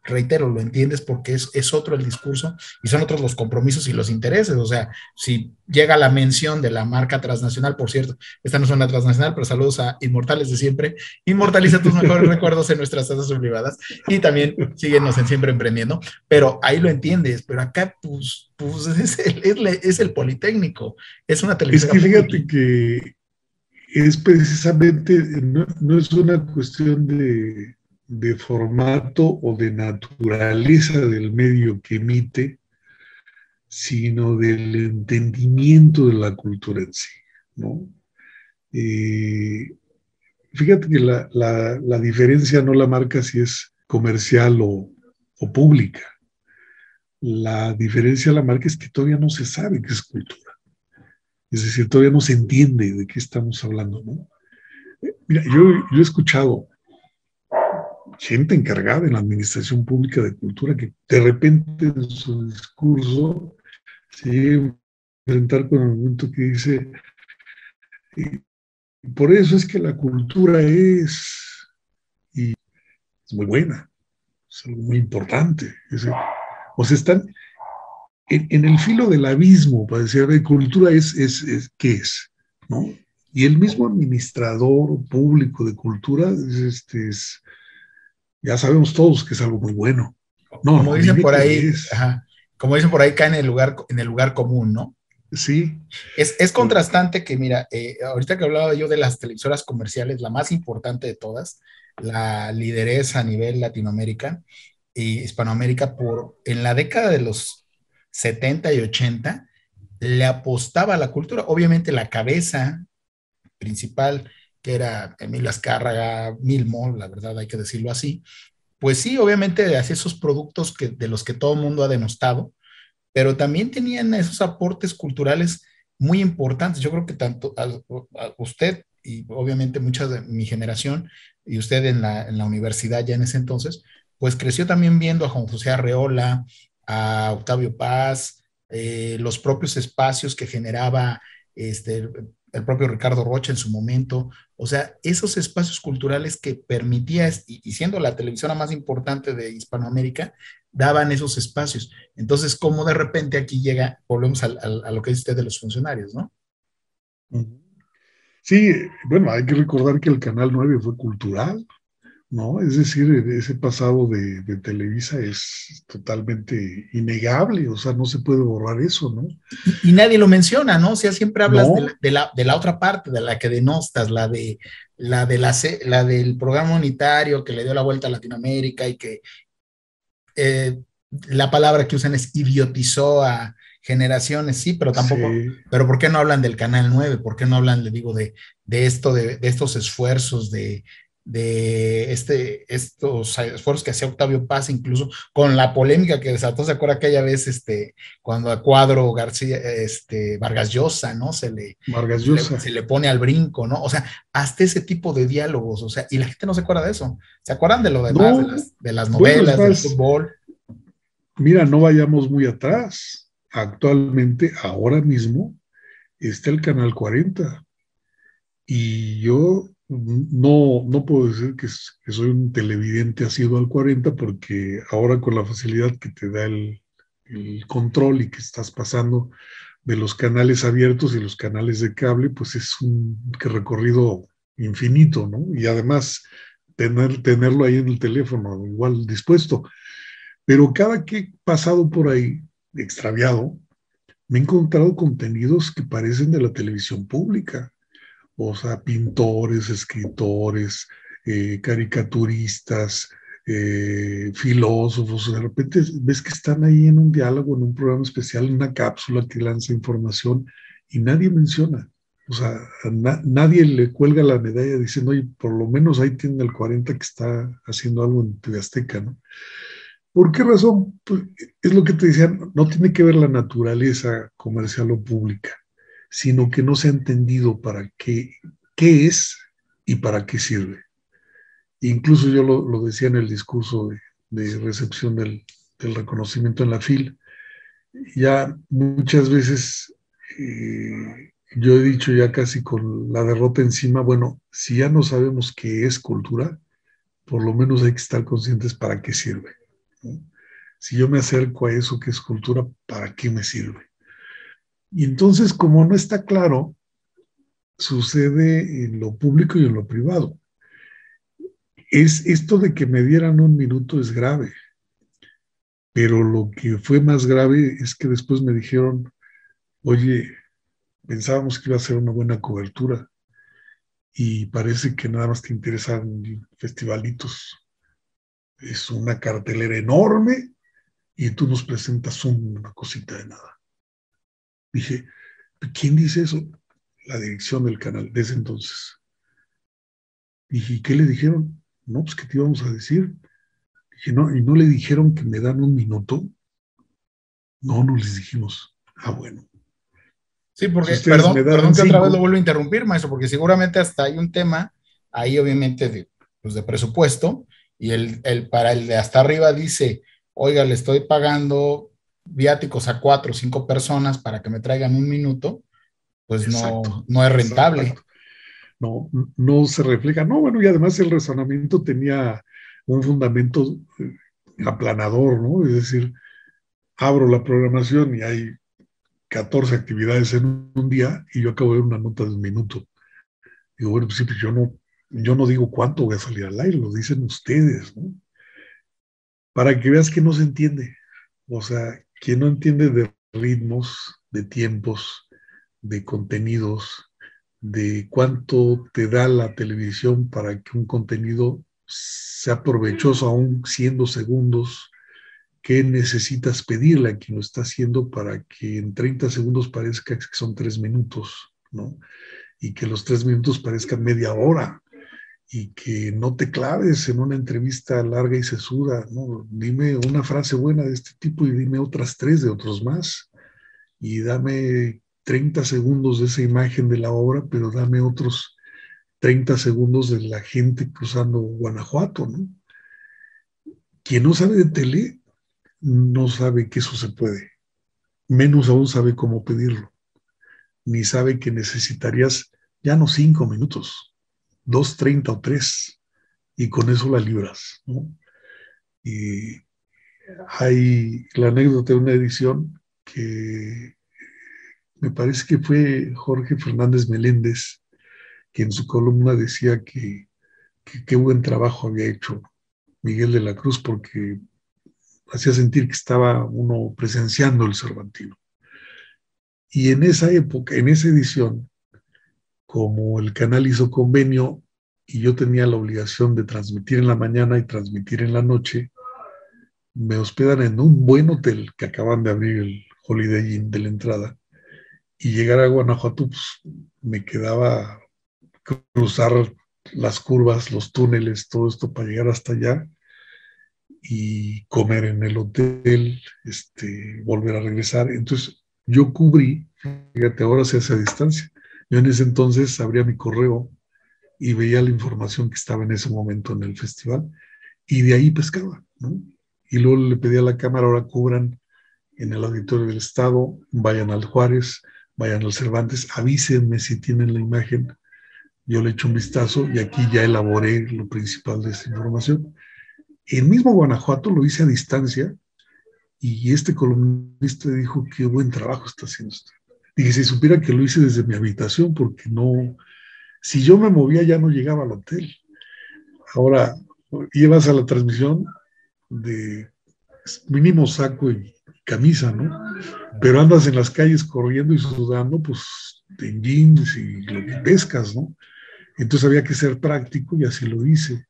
reitero, lo entiendes porque es otro el discurso y son otros los compromisos y los intereses. O sea, si llega la mención de la marca transnacional, por cierto, esta no es una transnacional, pero saludos a Inmortales de Siempre. Inmortaliza tus mejores recuerdos en nuestras tasas sublimadas y también síguenos en Siempre Emprendiendo. Pero ahí lo entiendes, pero acá pues es el Politécnico, es una televisión. Es que fíjate que es precisamente, no es una cuestión de formato o de naturaleza del medio que emite, sino del entendimiento de la cultura en sí, ¿no? Fíjate que la diferencia no la marca si es comercial o pública. La diferencia la marca es que todavía no se sabe qué es cultura. Es decir, todavía no se entiende de qué estamos hablando, ¿no? Mira, yo he escuchado gente encargada en la administración pública de cultura que de repente en su discurso se llega a enfrentar con el momento que dice, por eso es que la cultura y es muy buena, es algo muy importante. O sea, están en el filo del abismo para decir, cultura ¿qué es? ¿No? Y el mismo administrador público de cultura ya sabemos todos que es algo muy bueno. No, como dicen por ahí, es. Como dicen por ahí, cae en el lugar común, ¿no? Sí. Es contrastante que, mira, ahorita que hablaba yo de las televisoras comerciales, la más importante de todas, la lideresa a nivel Latinoamérica y Hispanoamérica, en la década de los 70 y 80, le apostaba a la cultura. Obviamente la cabeza principal, que era Emilio Azcárraga, Milmo, la verdad hay que decirlo así, pues sí, obviamente hacía esos productos de los que todo el mundo ha denostado, pero también tenían esos aportes culturales muy importantes. Yo creo que tanto a usted y obviamente muchas de mi generación y usted en la universidad ya en ese entonces, pues creció también viendo a Juan José Arreola, a Octavio Paz, los propios espacios que generaba el propio Ricardo Rocha en su momento. O sea, esos espacios culturales que permitía, y siendo la televisora más importante de Hispanoamérica, daban esos espacios. Entonces, ¿cómo de repente aquí volvemos a lo que dice usted de los funcionarios, ¿no? Sí, bueno, hay que recordar que el Canal 9 fue cultural, ¿no? Es decir, ese pasado de Televisa es totalmente innegable, o sea, no se puede borrar eso, ¿no? Y nadie lo menciona, ¿no? O sea, siempre hablas de la otra parte, de la que denostas, la del programa unitario que le dio la vuelta a Latinoamérica y que la palabra que usan es idiotizó a generaciones, sí, pero tampoco, sí. Pero ¿por qué no hablan del Canal 9? ¿Por qué no hablan, le digo, de estos esfuerzos de estos esfuerzos que hacía Octavio Paz, incluso con la polémica que desató, ¿se acuerda aquella vez cuando a Cuadro García, Vargas Llosa, ¿no? Vargas Llosa. Se le pone al brinco, ¿no? O sea, hasta ese tipo de diálogos, o sea, y la gente no se acuerda de eso. ¿Se acuerdan de lo demás, No, de las bueno, es novelas, del más, fútbol? mira, no vayamos muy atrás. Actualmente, ahora mismo, está el Canal 40. Y yo no puedo decir que soy un televidente asiduo al 40 porque ahora con la facilidad que te da el control y que estás pasando de los canales abiertos y los canales de cable, pues es un recorrido infinito, ¿no? Y además tenerlo ahí en el teléfono, igual dispuesto. Pero cada que he pasado por ahí, extraviado, me he encontrado contenidos que parecen de la televisión pública, o sea, pintores, escritores, caricaturistas, filósofos. De repente ves que están ahí en un diálogo, en un programa especial, en una cápsula que lanza información y nadie menciona. O sea, nadie le cuelga la medalla diciendo, oye, por lo menos ahí tiene el 40 que está haciendo algo en TV Azteca, ¿no? ¿Por qué razón? Pues, es lo que te decía, no tiene que ver la naturaleza comercial o pública, sino que no se ha entendido para qué es y para qué sirve. Incluso yo lo decía en el discurso de recepción del reconocimiento en la FIL, ya muchas veces yo he dicho ya casi con la derrota encima, bueno, si ya no sabemos qué es cultura, por lo menos hay que estar conscientes para qué sirve, ¿no? Si yo me acerco a eso que es cultura, ¿para qué me sirve? Y entonces, como no está claro, sucede en lo público y en lo privado. Es esto de que me dieran un minuto es grave, pero lo que fue más grave es que después me dijeron, oye, pensábamos que iba a ser una buena cobertura y parece que nada más te interesan festivalitos. Es una cartelera enorme y tú nos presentas una cosita de nada. Dije, ¿quién dice eso? La dirección del canal de ese entonces. Dije, ¿y qué le dijeron? No, pues, ¿qué te íbamos a decir? Dije, no, y no le dijeron que me dan un minuto. No, no les dijimos. Ah, bueno. Sí, Si porque, ustedes me perdón dan que otra vez lo 5, vuelvo a interrumpir, maestro, porque seguramente hasta hay un tema ahí, obviamente, pues de presupuesto, y para el de hasta arriba dice, oiga, le estoy pagando viáticos a 4 o 5 personas para que me traigan un minuto, pues exacto, no es rentable. exacto. No, no se refleja. No, bueno, y además el razonamiento tenía un fundamento aplanador, ¿no? Es decir, abro la programación y hay 14 actividades en un día y yo acabo de ver una nota de un minuto. Digo, bueno, pues sí, pues yo no digo cuánto voy a salir al aire, lo dicen ustedes, ¿no? Para que veas que no se entiende. O sea, quien no entiende de ritmos, de tiempos, de contenidos, de cuánto te da la televisión para que un contenido sea provechoso aún siendo segundos, qué necesitas pedirle a quien lo está haciendo para que en 30 segundos parezca que son 3 minutos, ¿no? Y que los 3 minutos parezcan media hora y que no te claves en una entrevista larga y sesuda, ¿no? Dime una frase buena de este tipo y dime otras tres de otros más y dame 30 segundos de esa imagen de la obra, pero dame otros 30 segundos de la gente cruzando Guanajuato, ¿no? Quien no sabe de tele no sabe que eso se puede, menos aún sabe cómo pedirlo, ni sabe que necesitarías ya no 5 minutos, 2:30 o 3, y con eso la libras, ¿no? Y hay la anécdota de una edición que me parece que fue Jorge Fernández Meléndez, que en su columna decía que qué buen trabajo había hecho Miguel de la Cruz porque hacía sentir que estaba uno presenciando el Cervantino. Y en esa época, en esa edición, como el canal hizo convenio y yo tenía la obligación de transmitir en la mañana y transmitir en la noche, me hospedan en un buen hotel que acaban de abrir el Holiday Inn de la entrada y llegar a Guanajuato, pues me quedaba cruzar las curvas, los túneles, todo esto para llegar hasta allá y comer en el hotel, volver a regresar. Entonces, yo cubrí, fíjate, ahora se hace a distancia. Yo en ese entonces abría mi correo y veía la información que estaba en ese momento en el festival y de ahí pescaba, ¿no? Y luego le pedí a la cámara, ahora cubran en el Auditorio del Estado, vayan al Juárez, vayan al Cervantes, avísenme si tienen la imagen, yo le echo un vistazo y aquí ya elaboré lo principal de esta información. El mismo Guanajuato lo hice a distancia y este columnista dijo, qué buen trabajo está haciendo usted. Dije, si supiera que lo hice desde mi habitación, porque no, si yo me movía ya no llegaba al hotel. Ahora, llevas a la transmisión de mínimo saco y camisa, ¿no? Pero andas en las calles corriendo y sudando, pues en jeans y lo que pescas, ¿no? Entonces había que ser práctico y así lo hice.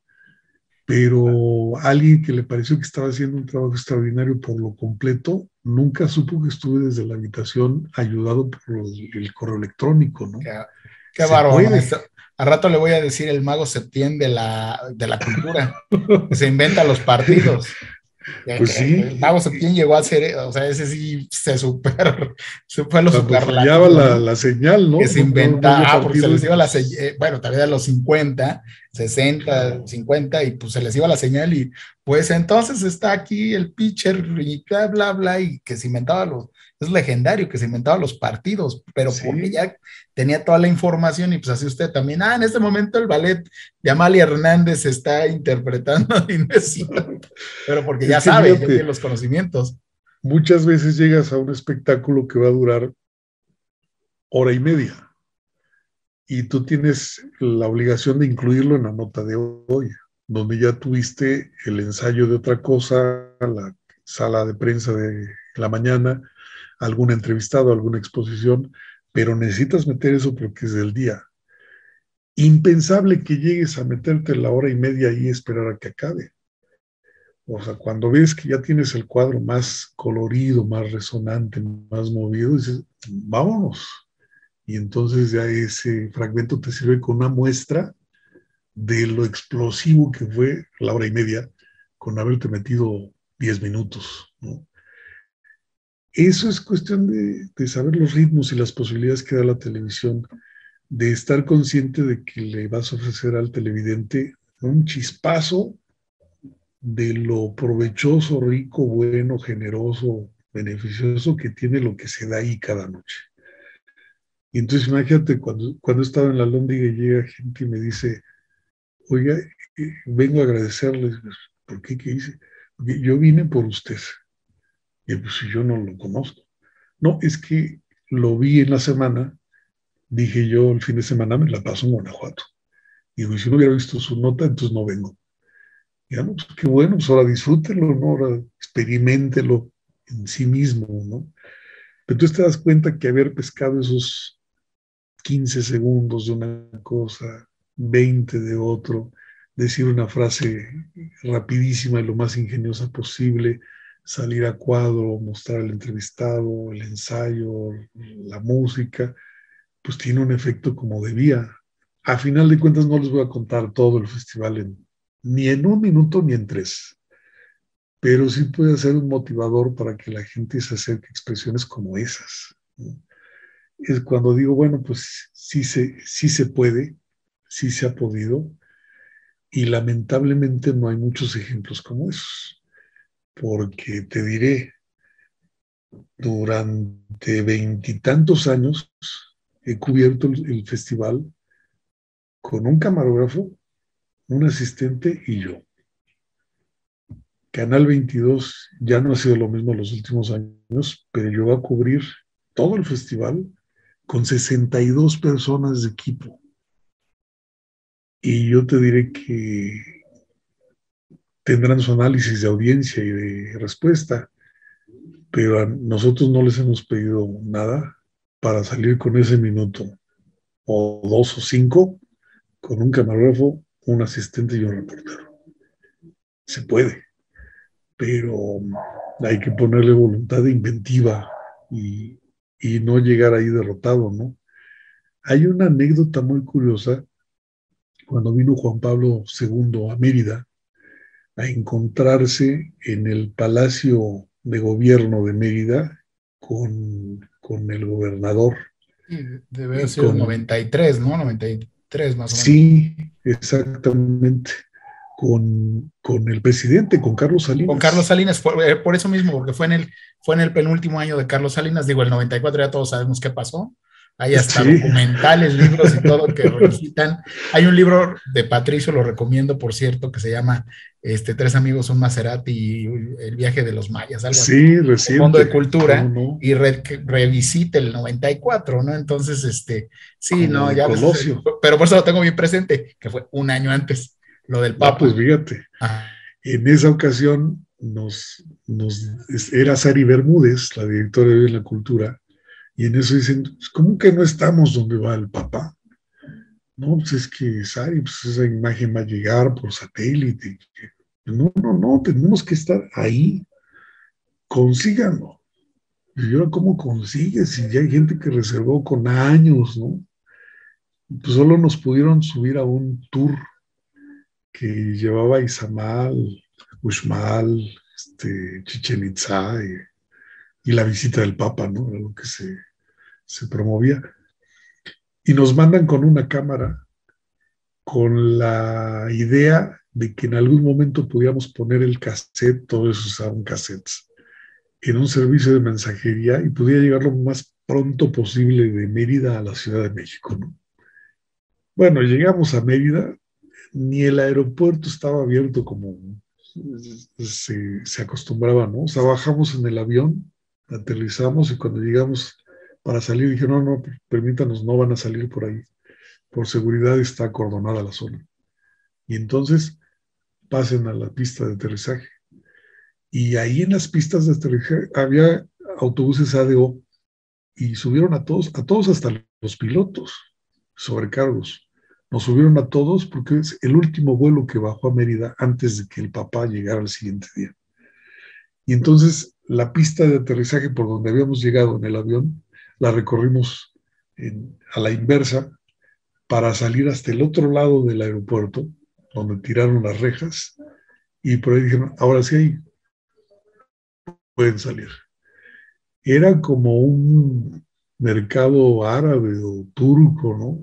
Pero alguien que le pareció que estaba haciendo un trabajo extraordinario por lo completo, nunca supo que estuve desde la habitación ayudado por el correo electrónico, ¿no? Qué bárbaro, maestro. A rato le voy a decir el mago Septién de la cultura, que se inventa los partidos. Pues sí. El mago Septién llegó a ser, o sea, ese sí se fue a los Cuando superlativos, fallaba ¿no? la señal, ¿no? Que se inventaba, porque se les iba la pues... señal, bueno, tal vez a los 50, 60, 50, y pues se les iba la señal, y pues entonces está aquí el pitcher, y bla, bla, bla, y que se inventaba es legendario que se inventaba los partidos, pero Sí. porque ya tenía toda la información, y pues así usted también, en este momento el ballet de Amalia Hernández se está interpretando, y no es cierto, pero porque ya sabe, ya tiene los conocimientos. Muchas veces llegas a un espectáculo que va a durar hora y media y tú tienes la obligación de incluirlo en la nota de hoy, donde ya tuviste el ensayo de otra cosa, la sala de prensa de la mañana, algún entrevistado, alguna exposición, pero necesitas meter eso porque es del día. Impensable que llegues a meterte la hora y media ahí y esperar a que acabe. O sea, cuando ves que ya tienes el cuadro más colorido, más resonante, más movido, dices, vámonos. Y entonces ya ese fragmento te sirve con una muestra de lo explosivo que fue la hora y media con haberte metido 10 minutos, ¿no? Eso es cuestión de saber los ritmos y las posibilidades que da la televisión, de estar consciente de que le vas a ofrecer al televidente un chispazo de lo provechoso, rico, bueno, generoso, beneficioso que tiene lo que se da ahí cada noche. Y entonces imagínate cuando estaba en la Lóndiga y llega gente y me dice, oiga, vengo a agradecerles, ¿por qué? ¿Qué hice? Porque yo vine por usted. Y pues si yo no lo conozco. No, es que lo vi en la semana, dije yo el fin de semana me la paso en Guanajuato. Y digo, si no hubiera visto su nota, entonces no vengo. Ya, no, pues qué bueno, pues ahora disfrútenlo, ¿no? Ahora experiméntelo en sí mismo, ¿no? Pero tú te das cuenta que haber pescado esos 15 segundos de una cosa, 20 de otro, decir una frase rapidísima y lo más ingeniosa posible, salir a cuadro, mostrar al entrevistado, el ensayo, la música, pues tiene un efecto como debía. A final de cuentas no les voy a contar todo el festival ni en un minuto ni en tres, pero sí puede ser un motivador para que la gente se acerque a expresiones como esas, ¿no? Es cuando digo, bueno, pues sí se puede, sí se ha podido, y lamentablemente no hay muchos ejemplos como esos, porque te diré, durante 20 y tantos años he cubierto el festival con un camarógrafo, un asistente y yo. Canal 22 ya no ha sido lo mismo en los últimos años, pero yo voy a cubrir todo el festival con 62 personas de equipo. Y yo te diré que tendrán su análisis de audiencia y de respuesta, pero a nosotros no les hemos pedido nada para salir con ese minuto, o 2 o 5, con un camarógrafo, un asistente y un reportero. Se puede, pero hay que ponerle voluntad inventiva y no llegar ahí derrotado, ¿no? Hay una anécdota muy curiosa cuando vino Juan Pablo II a Mérida a encontrarse en el Palacio de Gobierno de Mérida con el gobernador. Sí, debe haber sido Con, 93, ¿no? 93 más o menos. sí, exactamente. Con el presidente, con Carlos Salinas. Con Carlos Salinas, por eso mismo, porque fue en el penúltimo año de Carlos Salinas, digo, el 94 ya todos sabemos qué pasó. Hay hasta Sí. documentales, libros y todo que revisitan. Hay un libro de Patricio, lo recomiendo, por cierto, que se llama Tres amigos, un Maserati y el viaje de los mayas, algo así. Sí, reciente. Fondo de Cultura, no. y revisite el 94, ¿no? Entonces, sí, como no, ya Colosio. pero por eso lo tengo bien presente, que fue un año antes, lo del Papa. Pues fíjate, en esa ocasión era Sari Bermúdez, la directora de la Cultura, y en eso dicen, ¿cómo que no estamos donde va el Papa? No, pues es que Sari, pues esa imagen va a llegar por satélite. No, tenemos que estar ahí, consíganlo. Y ahora, ¿cómo consigues? Si ya hay gente que reservó con años, ¿no? Pues solo nos pudieron subir a un tour que llevaba a Izamal, Uxmal, Chichen Itzá y la visita del Papa, ¿no? Era lo que se promovía. Y nos mandan con una cámara con la idea de que en algún momento pudiéramos poner el cassette, todos esos usaban cassettes, en un servicio de mensajería y pudiera llegar lo más pronto posible de Mérida a la Ciudad de México, ¿no? Bueno, llegamos a Mérida, ni el aeropuerto estaba abierto como se acostumbraba, ¿no? O sea, bajamos en el avión, aterrizamos y cuando llegamos para salir dije, no, permítanos, no van a salir por ahí. Por seguridad está acordonada la zona. Y entonces pasen a la pista de aterrizaje. Y ahí en las pistas de aterrizaje había autobuses ADO y subieron a todos hasta los pilotos, sobrecargos. Nos subieron a todos porque es el último vuelo que bajó a Mérida antes de que el Papa llegara al siguiente día. Y entonces la pista de aterrizaje por donde habíamos llegado en el avión, la recorrimos a la inversa para salir hasta el otro lado del aeropuerto, donde tiraron las rejas, y por ahí dijeron, ahora sí ahí pueden salir. Era como un mercado árabe o turco, ¿no?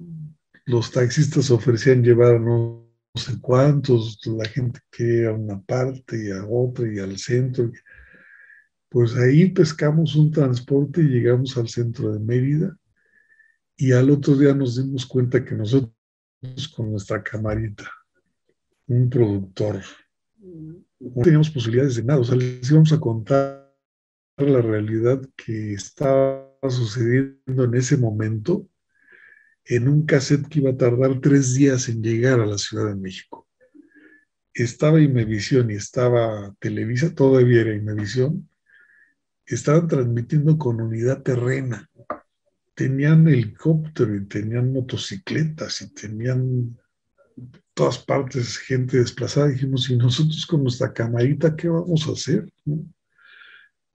Los taxistas ofrecían llevar no sé cuántos, la gente que a una parte y a otra y al centro. Pues ahí pescamos un transporte y llegamos al centro de Mérida y al otro día nos dimos cuenta que nosotros con nuestra camarita, un productor, no teníamos posibilidades de nada, o sea, les íbamos a contar la realidad que estaba sucediendo en ese momento en un cassette que iba a tardar 3 días en llegar a la Ciudad de México. Estaba Imevisión y estaba Televisa, todavía era Imevisión, estaban transmitiendo con unidad terrena. Tenían helicóptero y tenían motocicletas y tenían todas partes gente desplazada. Dijimos, ¿y nosotros con nuestra camarita qué vamos a hacer? ¿No?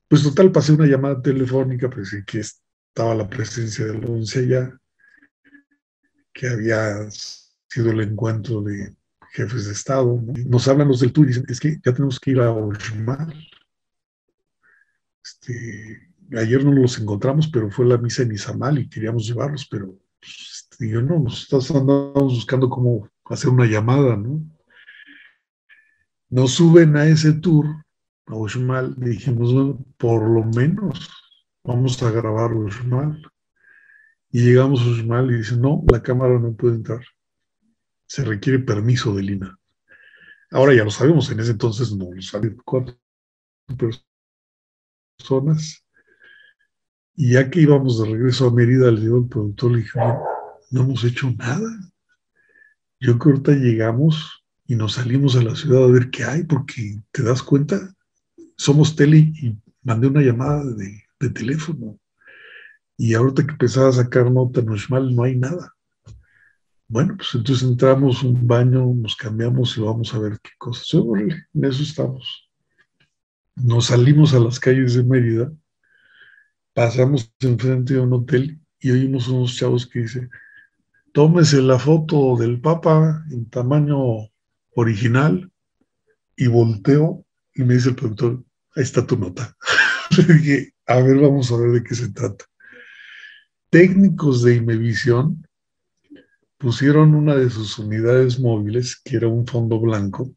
Pues total, pasé una llamada telefónica, pues que estaba la presencia del 11 allá, que había sido el encuentro de jefes de Estado, ¿no? Nos hablan los del tour y dicen, es que ya tenemos que ir a Oxmal. Ayer no los encontramos, pero fue la misa en Izamal y queríamos llevarlos, pero yo no, nosotros andamos buscando cómo hacer una llamada, ¿no? Nos suben a ese tour, a Uxmal, y dijimos, bueno, por lo menos vamos a grabar Uxmal. Y llegamos a Uxmal y dicen, no, la cámara no puede entrar. Se requiere permiso de Lina. Ahora ya lo sabemos, en ese entonces no lo sabían 4 personas. Y ya que íbamos de regreso a Mérida, le digo al productor, le dije, no hemos hecho nada. Yo creo que ahorita llegamos y nos salimos a la ciudad a ver qué hay, porque te das cuenta, somos tele y mandé una llamada de teléfono. Y ahorita que empezaba a sacar nota en Uxmal, no hay nada. Bueno, pues entonces entramos un baño, nos cambiamos y vamos a ver qué cosas. En eso estamos. Nos salimos a las calles de Mérida, pasamos enfrente de un hotel y oímos unos chavos que dicen, tómese la foto del Papa en tamaño original, y volteo y me dice el productor, ahí está tu nota. Le dije, a ver, vamos a ver de qué se trata. Técnicos de Imevisión pusieron una de sus unidades móviles, que era un fondo blanco,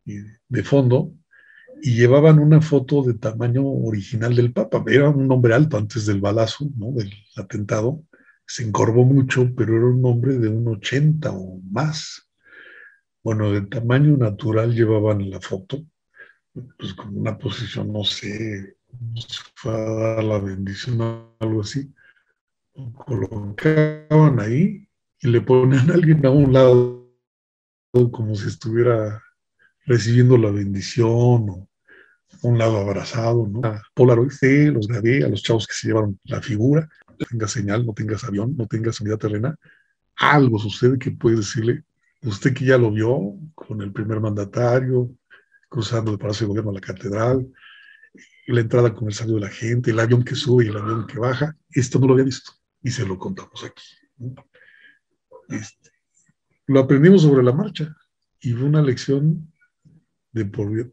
de fondo, y llevaban una foto de tamaño original del Papa. Era un hombre alto antes del balazo, ¿no? Del atentado. Se encorvó mucho, pero era un hombre de un 80 o más. Bueno, de tamaño natural llevaban la foto, pues con una posición, no sé, se fue a dar la bendición o algo así. Lo colocaban ahí y le ponían a alguien a un lado como si estuviera recibiendo la bendición, o a un lado abrazado, ¿no? Polaroid, sí, los grabé a los chavos que se llevaron la figura. No tengas señal, no tengas avión, no tengas unidad terrena. Algo sucede que puede decirle, usted que ya lo vio con el primer mandatario, cruzando el Palacio de Gobierno a la Catedral, y la entrada con el saludo de la gente, el avión que sube y el avión que baja, esto no lo había visto. Y se lo contamos aquí, ¿no? Lo aprendimos sobre la marcha y fue una lección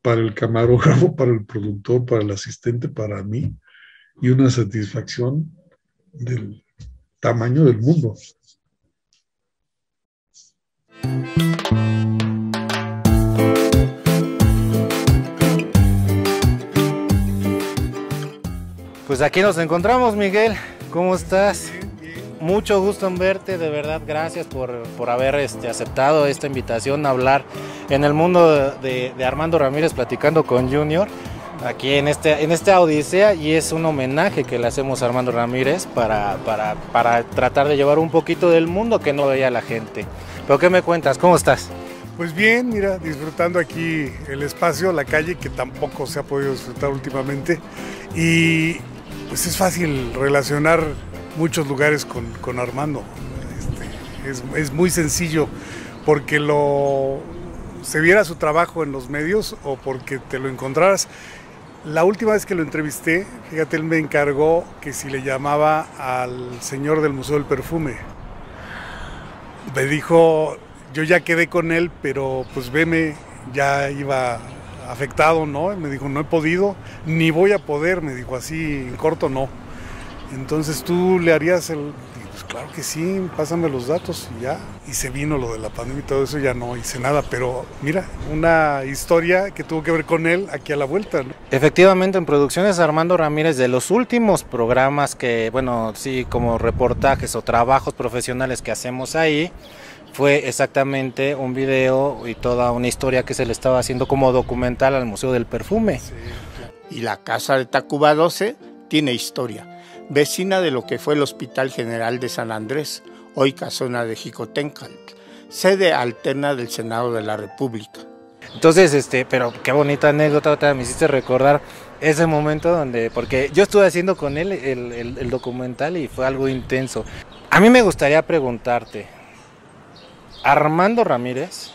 para el camarógrafo, para el productor, para el asistente, para mí, y una satisfacción del tamaño del mundo. Pues aquí nos encontramos, Miguel. ¿Cómo estás? Mucho gusto en verte, de verdad, gracias por haber aceptado esta invitación a hablar en el mundo de Armando Ramírez platicando con Junior, aquí en esta odisea, y es un homenaje que le hacemos a Armando Ramírez para tratar de llevar un poquito del mundo que no veía la gente. ¿Pero qué me cuentas? ¿Cómo estás? Pues bien, mira, disfrutando aquí el espacio, la calle, que tampoco se ha podido disfrutar últimamente, y pues es fácil relacionar muchos lugares con Armando. Es muy sencillo, porque se viera su trabajo en los medios o porque te lo encontraras. La última vez que lo entrevisté, fíjate, él me encargó que si le llamaba al señor del Museo del Perfume. Me dijo, yo ya quedé con él, pero pues veme, ya iba afectado, ¿no? Y me dijo, no he podido, ni voy a poder, me dijo, así en corto no. Entonces tú le harías pues claro que sí, pásame los datos y ya. Y se vino lo de la pandemia y todo eso, ya no hice nada, pero mira, una historia que tuvo que ver con él aquí a la vuelta, ¿no? Efectivamente, en Producciones Armando Ramírez, de los últimos programas que, bueno, sí, como reportajes o trabajos profesionales que hacemos ahí, fue exactamente un video y toda una historia que se le estaba haciendo como documental al Museo del Perfume. Sí. Y la casa de Tacuba 12 tiene historia. Vecina de lo que fue el Hospital General de San Andrés, hoy casona de Jicotencal, sede alterna del Senado de la República. Entonces, pero qué bonita anécdota, me hiciste recordar ese momento donde, porque yo estuve haciendo con él el documental y fue algo intenso. A mí me gustaría preguntarte, Armando Ramírez,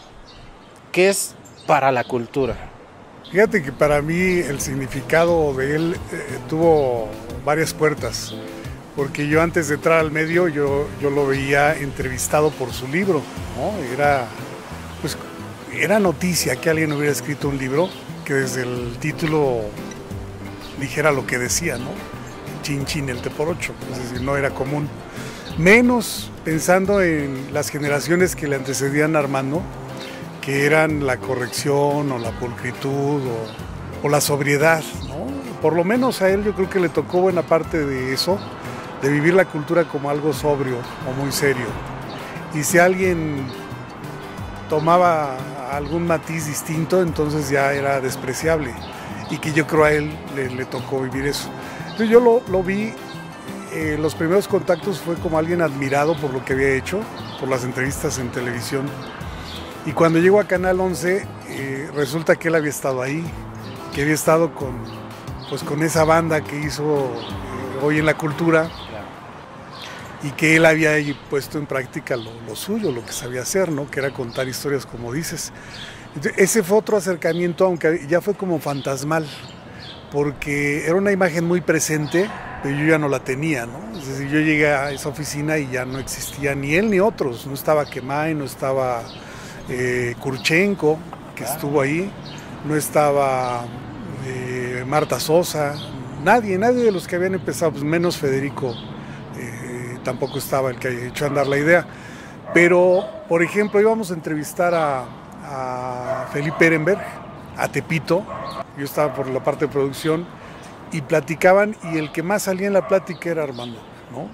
¿qué es para la cultura? Fíjate que para mí el significado de él tuvo varias puertas, porque yo antes de entrar al medio yo lo veía entrevistado por su libro, ¿no? Era noticia que alguien hubiera escrito un libro que desde el título dijera lo que decía, ¿no? Chin chin el té por ocho, es decir, no era común. Menos pensando en las generaciones que le antecedían a Armando, que eran la corrección o la pulcritud o la sobriedad, ¿no? Por lo menos a él yo creo que le tocó buena parte de eso, de vivir la cultura como algo sobrio o muy serio. Y si alguien tomaba algún matiz distinto, entonces ya era despreciable. Y que yo creo a él le tocó vivir eso. Entonces yo lo vi, los primeros contactos fue como alguien admirado por lo que había hecho, por las entrevistas en televisión. Y cuando llegó a Canal 11, resulta que él había estado ahí, que había estado con esa banda que hizo Hoy en la Cultura, y que él había ahí puesto en práctica lo suyo, lo que sabía hacer, ¿no? Que era contar historias, como dices. Entonces, ese fue otro acercamiento, aunque ya fue como fantasmal, porque era una imagen muy presente, pero yo ya no la tenía, ¿no? Es decir, yo llegué a esa oficina y ya no existía ni él ni otros, no estaba Kemay, no estaba Kurchenko, que estuvo ahí, no estaba Marta Sosa, nadie de los que habían empezado, pues menos Federico, tampoco estaba el que haya hecho andar la idea. Pero, por ejemplo, íbamos a entrevistar a Felipe Ehrenberg, a Tepito, yo estaba por la parte de producción, y platicaban, y el que más salía en la plática era Armando, ¿no?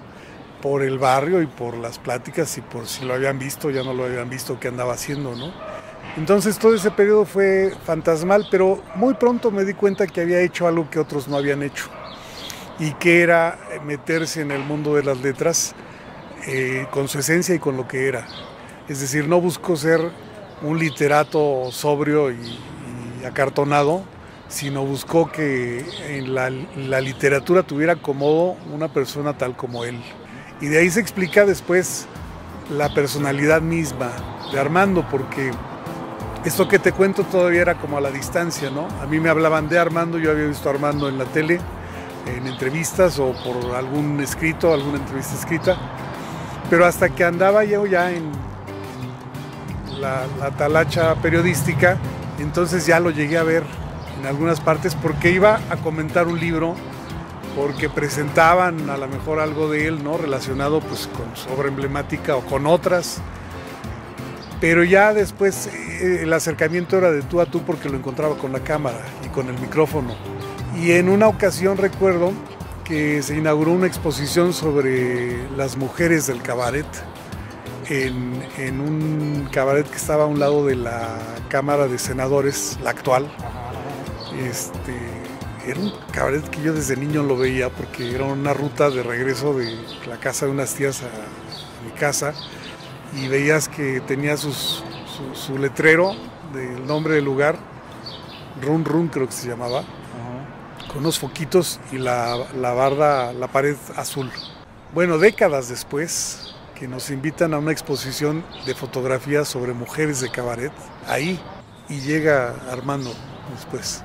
Por el barrio y por las pláticas y por si lo habían visto, ya no lo habían visto, qué andaba haciendo, ¿no? Entonces todo ese periodo fue fantasmal, pero muy pronto me di cuenta que había hecho algo que otros no habían hecho, y que era meterse en el mundo de las letras con su esencia y con lo que era. Es decir, no buscó ser un literato sobrio y acartonado, sino buscó que en la literatura tuviera acomodo una persona tal como él. Y de ahí se explica después la personalidad misma de Armando, porque esto que te cuento todavía era como a la distancia, ¿no? A mí me hablaban de Armando, yo había visto a Armando en la tele, en entrevistas o por algún escrito, alguna entrevista escrita, pero hasta que andaba yo ya en la talacha periodística, entonces ya lo llegué a ver en algunas partes porque iba a comentar un libro, porque presentaban a lo mejor algo de él, ¿no? Relacionado pues con su obra emblemática o con otras, pero ya después el acercamiento era de tú a tú porque lo encontraba con la cámara y con el micrófono. Y en una ocasión recuerdo que se inauguró una exposición sobre las mujeres del cabaret en un cabaret que estaba a un lado de la Cámara de Senadores, la actual. Era un cabaret que yo desde niño lo veía porque era una ruta de regreso de la casa de unas tías a mi casa, y veías que tenía su letrero del nombre del lugar, Run Run creo que se llamaba, con unos foquitos y la barda, la pared azul. Bueno, décadas después que nos invitan a una exposición de fotografías sobre mujeres de cabaret, ahí, y llega Armando después.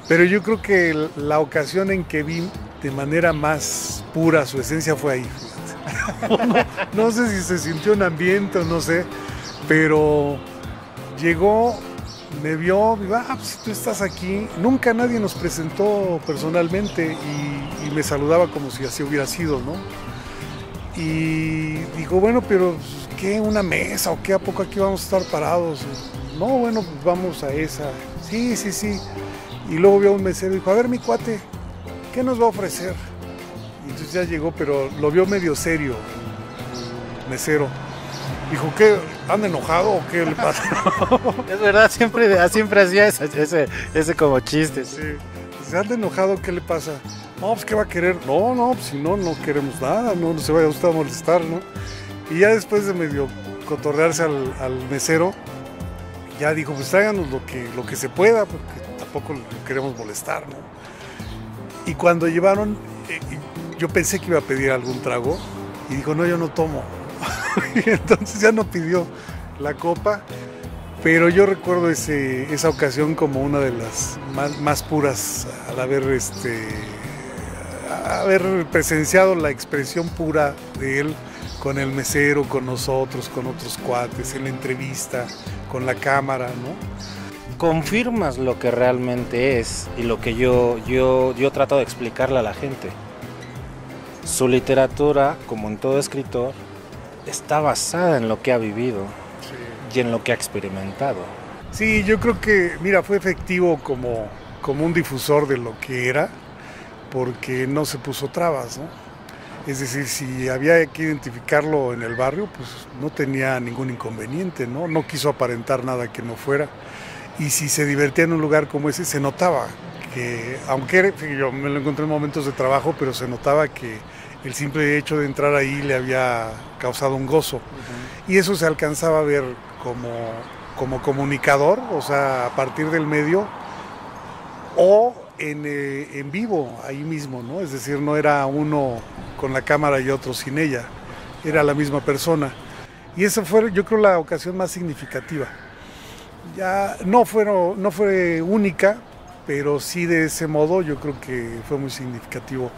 Pero yo creo que la ocasión en que vi de manera más pura su esencia fue ahí. No sé si se sintió un ambiente o no sé, pero llegó, me vio, digo, pues tú estás aquí. Nunca nadie nos presentó personalmente y me saludaba como si así hubiera sido, ¿no? Y digo, bueno, pero ¿qué? ¿Una mesa o qué? ¿A poco aquí vamos a estar parados? No, bueno, pues vamos a esa. Sí. Y luego vio a un mesero y dijo, a ver, mi cuate, ¿qué nos va a ofrecer? Y entonces ya llegó, pero lo vio medio serio, el mesero. Dijo, ¿qué? ¿Anda enojado o qué le pasa? Es verdad, siempre hacía ese como chiste. Sí. Dice, ¿anda enojado? ¿Qué le pasa? No, pues ¿qué va a querer? No, pues si no queremos nada, no se vaya usted a molestar, ¿no? Y ya después de medio cotorrearse al mesero, ya dijo, pues tráiganos lo que se pueda, porque tampoco lo queremos molestar, ¿no? Y cuando llevaron, yo pensé que iba a pedir algún trago, y dijo, no, yo no tomo. Y entonces ya no pidió la copa, pero yo recuerdo esa ocasión como una de las más puras al haber presenciado la expresión pura de él con el mesero, con nosotros, con otros cuates, en la entrevista, con la cámara, ¿no? Confirmas lo que realmente es y lo que yo trato de explicarle a la gente. Su literatura, como en todo escritor, está basada en lo que ha vivido y en lo que ha experimentado. Sí, yo creo que, mira, fue efectivo como un difusor de lo que era, porque no se puso trabas, ¿no? Es decir, si había que identificarlo en el barrio, pues no tenía ningún inconveniente, ¿no? No quiso aparentar nada que no fuera. Y si se divertía en un lugar como ese, se notaba que, aunque yo me lo encontré en momentos de trabajo, pero se notaba que el simple hecho de entrar ahí le había causado un gozo. Y eso se alcanzaba a ver como comunicador, o sea, a partir del medio, o en vivo, ahí mismo, ¿no? Es decir, no era uno con la cámara y otro sin ella, era la misma persona. Y esa fue, yo creo, la ocasión más significativa. Ya no fue única, pero sí de ese modo yo creo que fue muy significativo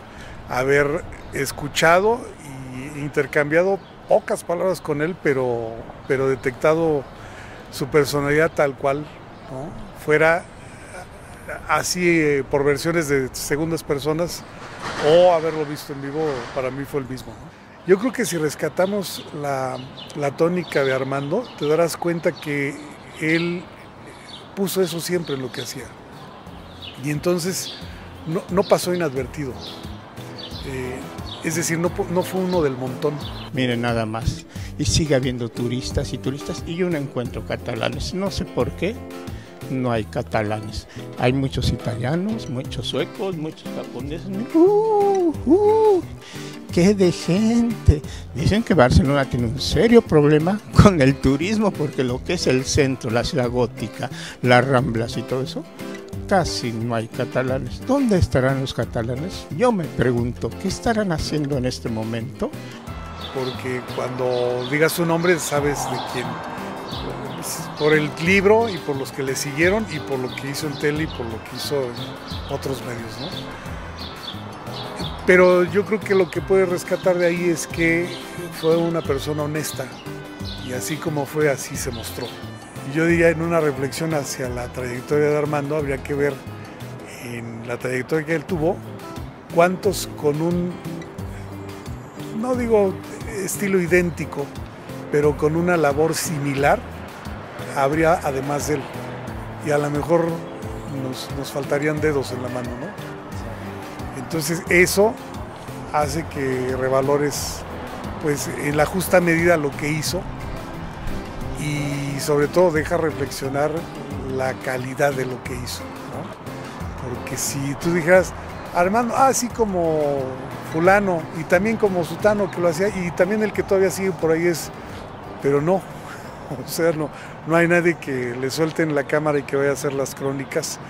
haber escuchado e intercambiado pocas palabras con él, pero detectado su personalidad tal cual, ¿no? Fuera así por versiones de segundas personas o haberlo visto en vivo, para mí fue el mismo, ¿no? Yo creo que si rescatamos la tónica de Armando, te darás cuenta que él puso eso siempre en lo que hacía. Y entonces no pasó inadvertido. Es decir, no fue uno del montón. Miren nada más. Y sigue habiendo turistas y yo no encuentro catalanes. No sé por qué no hay catalanes. Hay muchos italianos, muchos suecos, muchos japoneses. ¡Qué de gente! Dicen que Barcelona tiene un serio problema con el turismo porque lo que es el centro, la ciudad gótica, las Ramblas y todo eso, casi no hay catalanes. ¿Dónde estarán los catalanes? Yo me pregunto, ¿qué estarán haciendo en este momento? Porque cuando digas su nombre sabes de quién. Por el libro y por los que le siguieron y por lo que hizo en tele y por lo que hizo en otros medios, ¿no? Pero yo creo que lo que puedes rescatar de ahí es que fue una persona honesta y así como fue, así se mostró. Y yo diría, en una reflexión hacia la trayectoria de Armando, habría que ver en la trayectoria que él tuvo, cuántos con un, no digo estilo idéntico, pero con una labor similar habría además de él. Y a lo mejor nos faltarían dedos en la mano, ¿no? Entonces eso hace que revalores pues en la justa medida lo que hizo y sobre todo deja reflexionar la calidad de lo que hizo, ¿no? Porque si tú dijeras, Armando, así como fulano y también como sutano que lo hacía y también el que todavía sigue por ahí es, pero no, o sea, no hay nadie que le suelte en la cámara y que vaya a hacer las crónicas,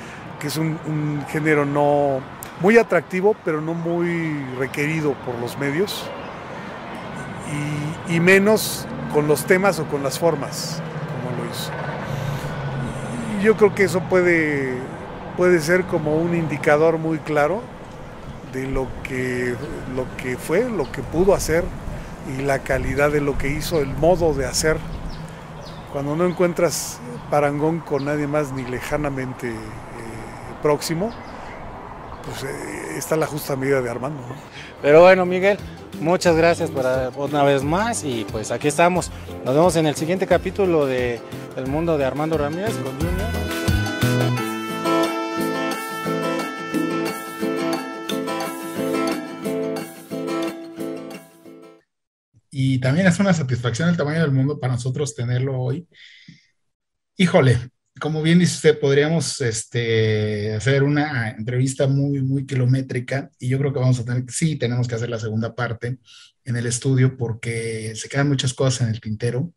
que es un género no muy atractivo, pero no muy requerido por los medios y menos con los temas o con las formas, como lo hizo. Y yo creo que eso puede ser como un indicador muy claro de lo que fue, lo que pudo hacer y la calidad de lo que hizo, el modo de hacer. Cuando no encuentras parangón con nadie más ni lejanamente próximo, pues está la justa medida de Armando, ¿no? Pero bueno, Miguel, muchas gracias una vez más y pues aquí estamos. Nos vemos en el siguiente capítulo de El Mundo de Armando Ramírez con Junior. Y también es una satisfacción el tamaño del mundo para nosotros tenerlo hoy. Híjole, como bien dice usted, podríamos hacer una entrevista muy, muy kilométrica y yo creo que vamos a tenemos que hacer la segunda parte en el estudio porque se quedan muchas cosas en el tintero.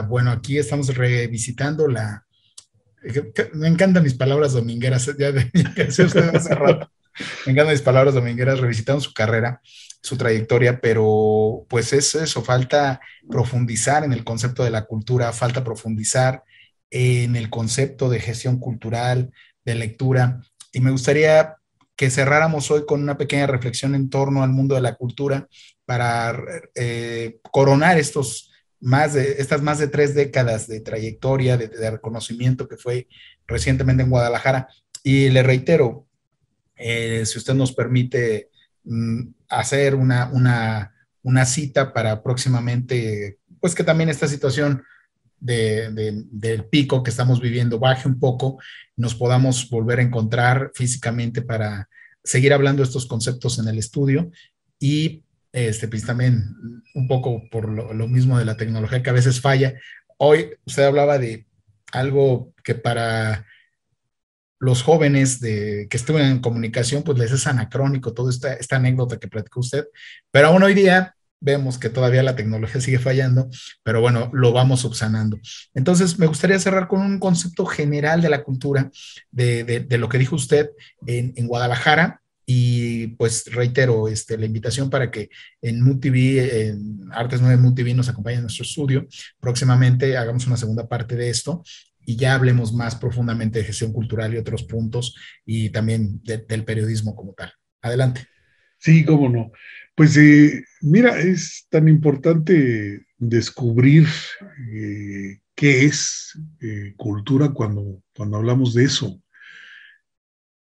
Bueno, aquí estamos revisitando me encantan mis palabras domingueras, ya decía usted hace rato. Me encantan mis palabras domingueras, revisitando su carrera, su trayectoria, pero pues es eso, falta profundizar en el concepto de la cultura, falta profundizar en el concepto de gestión cultural, de lectura, y me gustaría que cerráramos hoy con una pequeña reflexión en torno al mundo de la cultura para coronar estas más de 3 décadas de trayectoria, de reconocimiento que fue recientemente en Guadalajara. Y le reitero, si usted nos permite hacer una cita para próximamente, pues que también esta situación del pico que estamos viviendo baje un poco, nos podamos volver a encontrar físicamente para seguir hablando de estos conceptos en el estudio y pues también un poco por lo mismo de la tecnología que a veces falla. Hoy usted hablaba de algo que para los jóvenes que estudian en comunicación, pues les es anacrónico toda esta anécdota que platicó usted, pero aún hoy día vemos que todavía la tecnología sigue fallando, pero bueno, lo vamos subsanando. Entonces, me gustaría cerrar con un concepto general de la cultura, de lo que dijo usted en Guadalajara, y pues reitero la invitación para que en MUTV, en Artes 9 MUTV nos acompañe en nuestro estudio. Próximamente hagamos una segunda parte de esto y ya hablemos más profundamente de gestión cultural y otros puntos y también del periodismo como tal. Adelante. Sí, cómo no. Pues mira, es tan importante descubrir qué es cultura cuando hablamos de eso.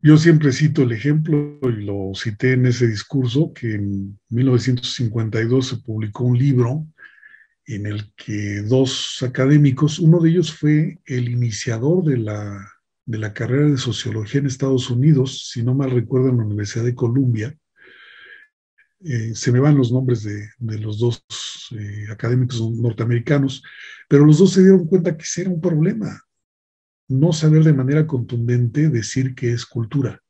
Yo siempre cito el ejemplo, y lo cité en ese discurso, que en 1952 se publicó un libro en el que dos académicos, uno de ellos fue el iniciador de la carrera de sociología en Estados Unidos, si no mal recuerdo, en la Universidad de Columbia. Se me van los nombres de los dos académicos norteamericanos, pero los dos se dieron cuenta que ese era un problema, no saber de manera contundente decir qué es cultura.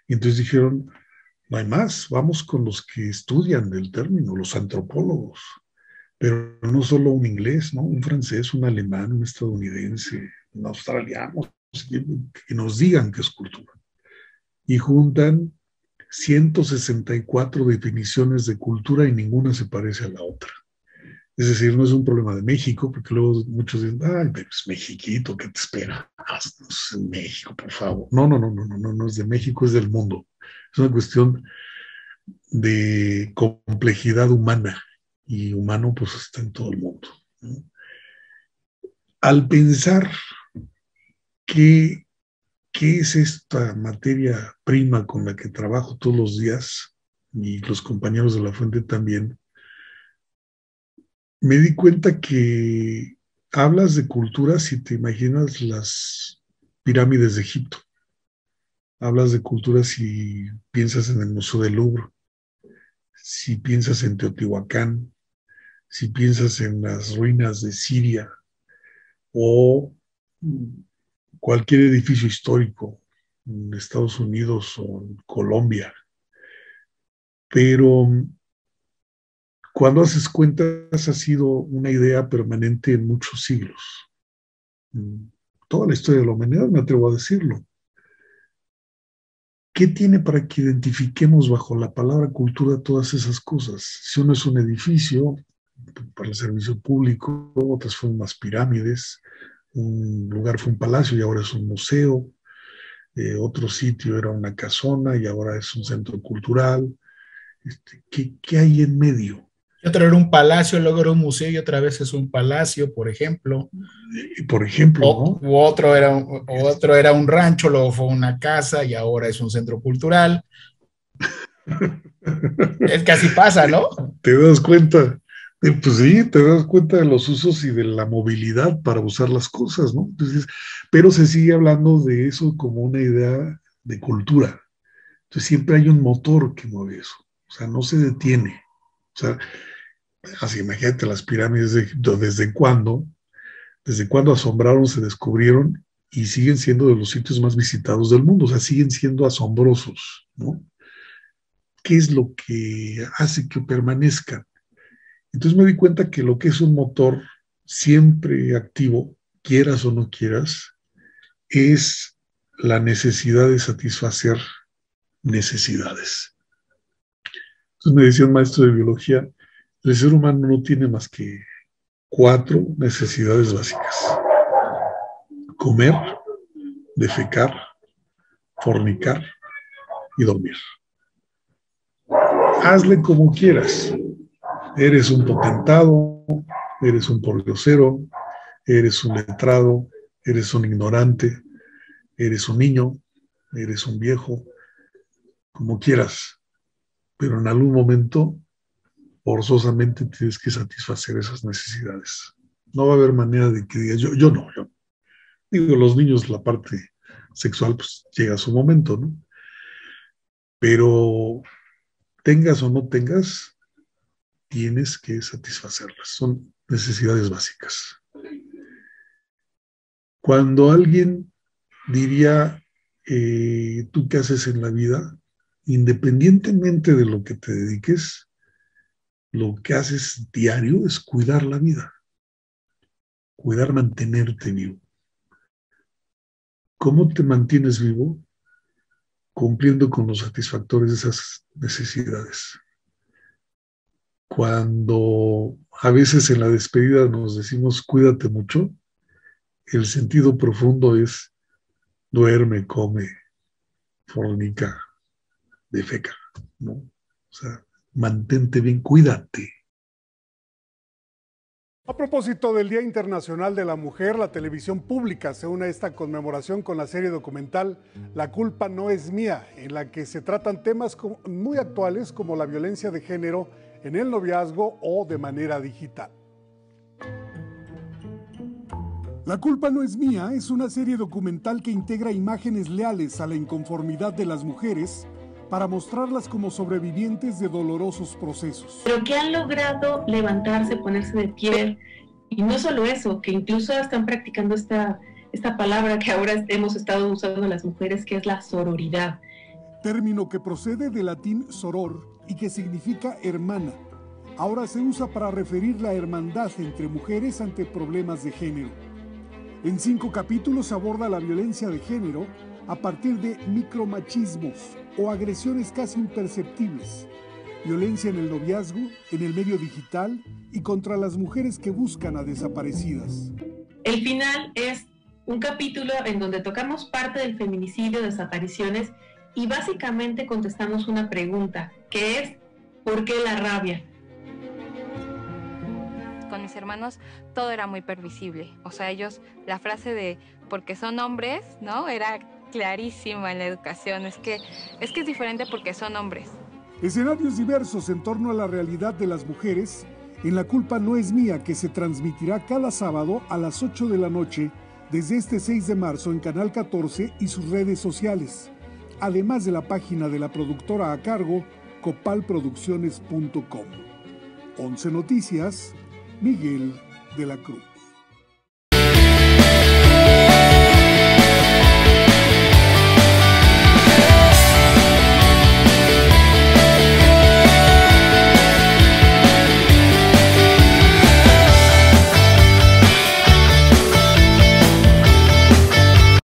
Y entonces dijeron, no hay más, vamos con los que estudian el término, los antropólogos, pero no solo un inglés, ¿no? Un francés, un alemán, un estadounidense, un australiano, que nos digan qué es cultura. Y juntan 164 definiciones de cultura y ninguna se parece a la otra. Es decir, no es un problema de México, porque luego muchos dicen, ay, pero es Mexiquito, ¿qué te espera? No es en México, por favor. No es de México, es del mundo. Es una cuestión de complejidad humana, y humano pues está en todo el mundo, ¿no? Al pensar que ¿qué es esta materia prima con la que trabajo todos los días? Y los compañeros de la fuente también. Me di cuenta que hablas de culturas y te imaginas las pirámides de Egipto. Hablas de culturas y piensas en el Museo del Louvre. Si piensas en Teotihuacán, si piensas en las ruinas de Siria o cualquier edificio histórico en Estados Unidos o en Colombia. Pero cuando haces cuentas ha sido una idea permanente en muchos siglos. Toda la historia de la humanidad, me atrevo a decirlo. ¿Qué tiene para que identifiquemos bajo la palabra cultura todas esas cosas? Si uno es un edificio para el servicio público, otras fueron unas pirámides, un lugar fue un palacio y ahora es un museo, otro sitio era una casona y ahora es un centro cultural. ¿Qué hay en medio? Y otro era un palacio, luego era un museo y otra vez es un palacio, por ejemplo. Por ejemplo, ¿no? Otro era un rancho, luego fue una casa y ahora es un centro cultural. Es que así pasa, ¿no? ¿Te das cuenta? Pues sí, te das cuenta de los usos y de la movilidad para usar las cosas, ¿no? Entonces, pero se sigue hablando de eso como una idea de cultura. Entonces siempre hay un motor que mueve eso. O sea, no se detiene. O sea, así imagínate las pirámides de Egipto, ¿desde cuándo? ¿Desde cuándo asombraron, se descubrieron y siguen siendo de los sitios más visitados del mundo? O sea, siguen siendo asombrosos, ¿no? ¿Qué es lo que hace que permanezcan? Entonces me di cuenta que lo que es un motor siempre activo, quieras o no quieras, es la necesidad de satisfacer necesidades. Entonces me decía un maestro de biología, el ser humano no tiene más que 4 necesidades básicas: comer, defecar, fornicar y dormir. Hazle como quieras. Eres un potentado, eres un pordiosero, eres un letrado, eres un ignorante, eres un niño, eres un viejo, como quieras. Pero en algún momento, forzosamente tienes que satisfacer esas necesidades. No va a haber manera de que digas, yo no. Digo, los niños, la parte sexual, pues llega a su momento, ¿no? Pero tengas o no tengas, tienes que satisfacerlas. Son necesidades básicas. Cuando alguien diría, ¿tú qué haces en la vida? Independientemente de lo que te dediques, lo que haces diario es cuidar la vida, cuidar, mantenerte vivo. ¿Cómo te mantienes vivo? Cumpliendo con los satisfactores de esas necesidades. Cuando a veces en la despedida nos decimos cuídate mucho, el sentido profundo es duerme, come, fornica, defeca, ¿no? O O sea, mantente bien, cuídate. A propósito del Día Internacional de la Mujer, la televisión pública se une a esta conmemoración con la serie documental La culpa no es mía, en la que se tratan temas muy actuales como la violencia de género en el noviazgo o de manera digital. La culpa no es mía es una serie documental que integra imágenes leales a la inconformidad de las mujeres para mostrarlas como sobrevivientes de dolorosos procesos. Pero que han logrado levantarse, ponerse de pie, y no solo eso, que incluso están practicando esta palabra que ahora hemos estado usando las mujeres, que es la sororidad. Término que procede del latín soror y que significa hermana. Ahora se usa para referir la hermandad entre mujeres ante problemas de género. En 5 capítulos aborda la violencia de género a partir de micromachismos o agresiones casi imperceptibles, violencia en el noviazgo, en el medio digital y contra las mujeres que buscan a desaparecidas. El final es un capítulo en donde tocamos parte del feminicidio, desapariciones, y básicamente contestamos una pregunta, que es ¿por qué la rabia? Con mis hermanos todo era muy permisible, o sea, ellos, la frase de porque son hombres, ¿no? Era clarísima en la educación, es que es diferente porque son hombres. Escenarios diversos en torno a la realidad de las mujeres en La culpa no es mía, que se transmitirá cada sábado a las 8 de la noche desde este 6 de marzo en Canal 14 y sus redes sociales, además de la página de la productora a cargo copalproducciones.com. 11 Noticias, Miguel de la Cruz.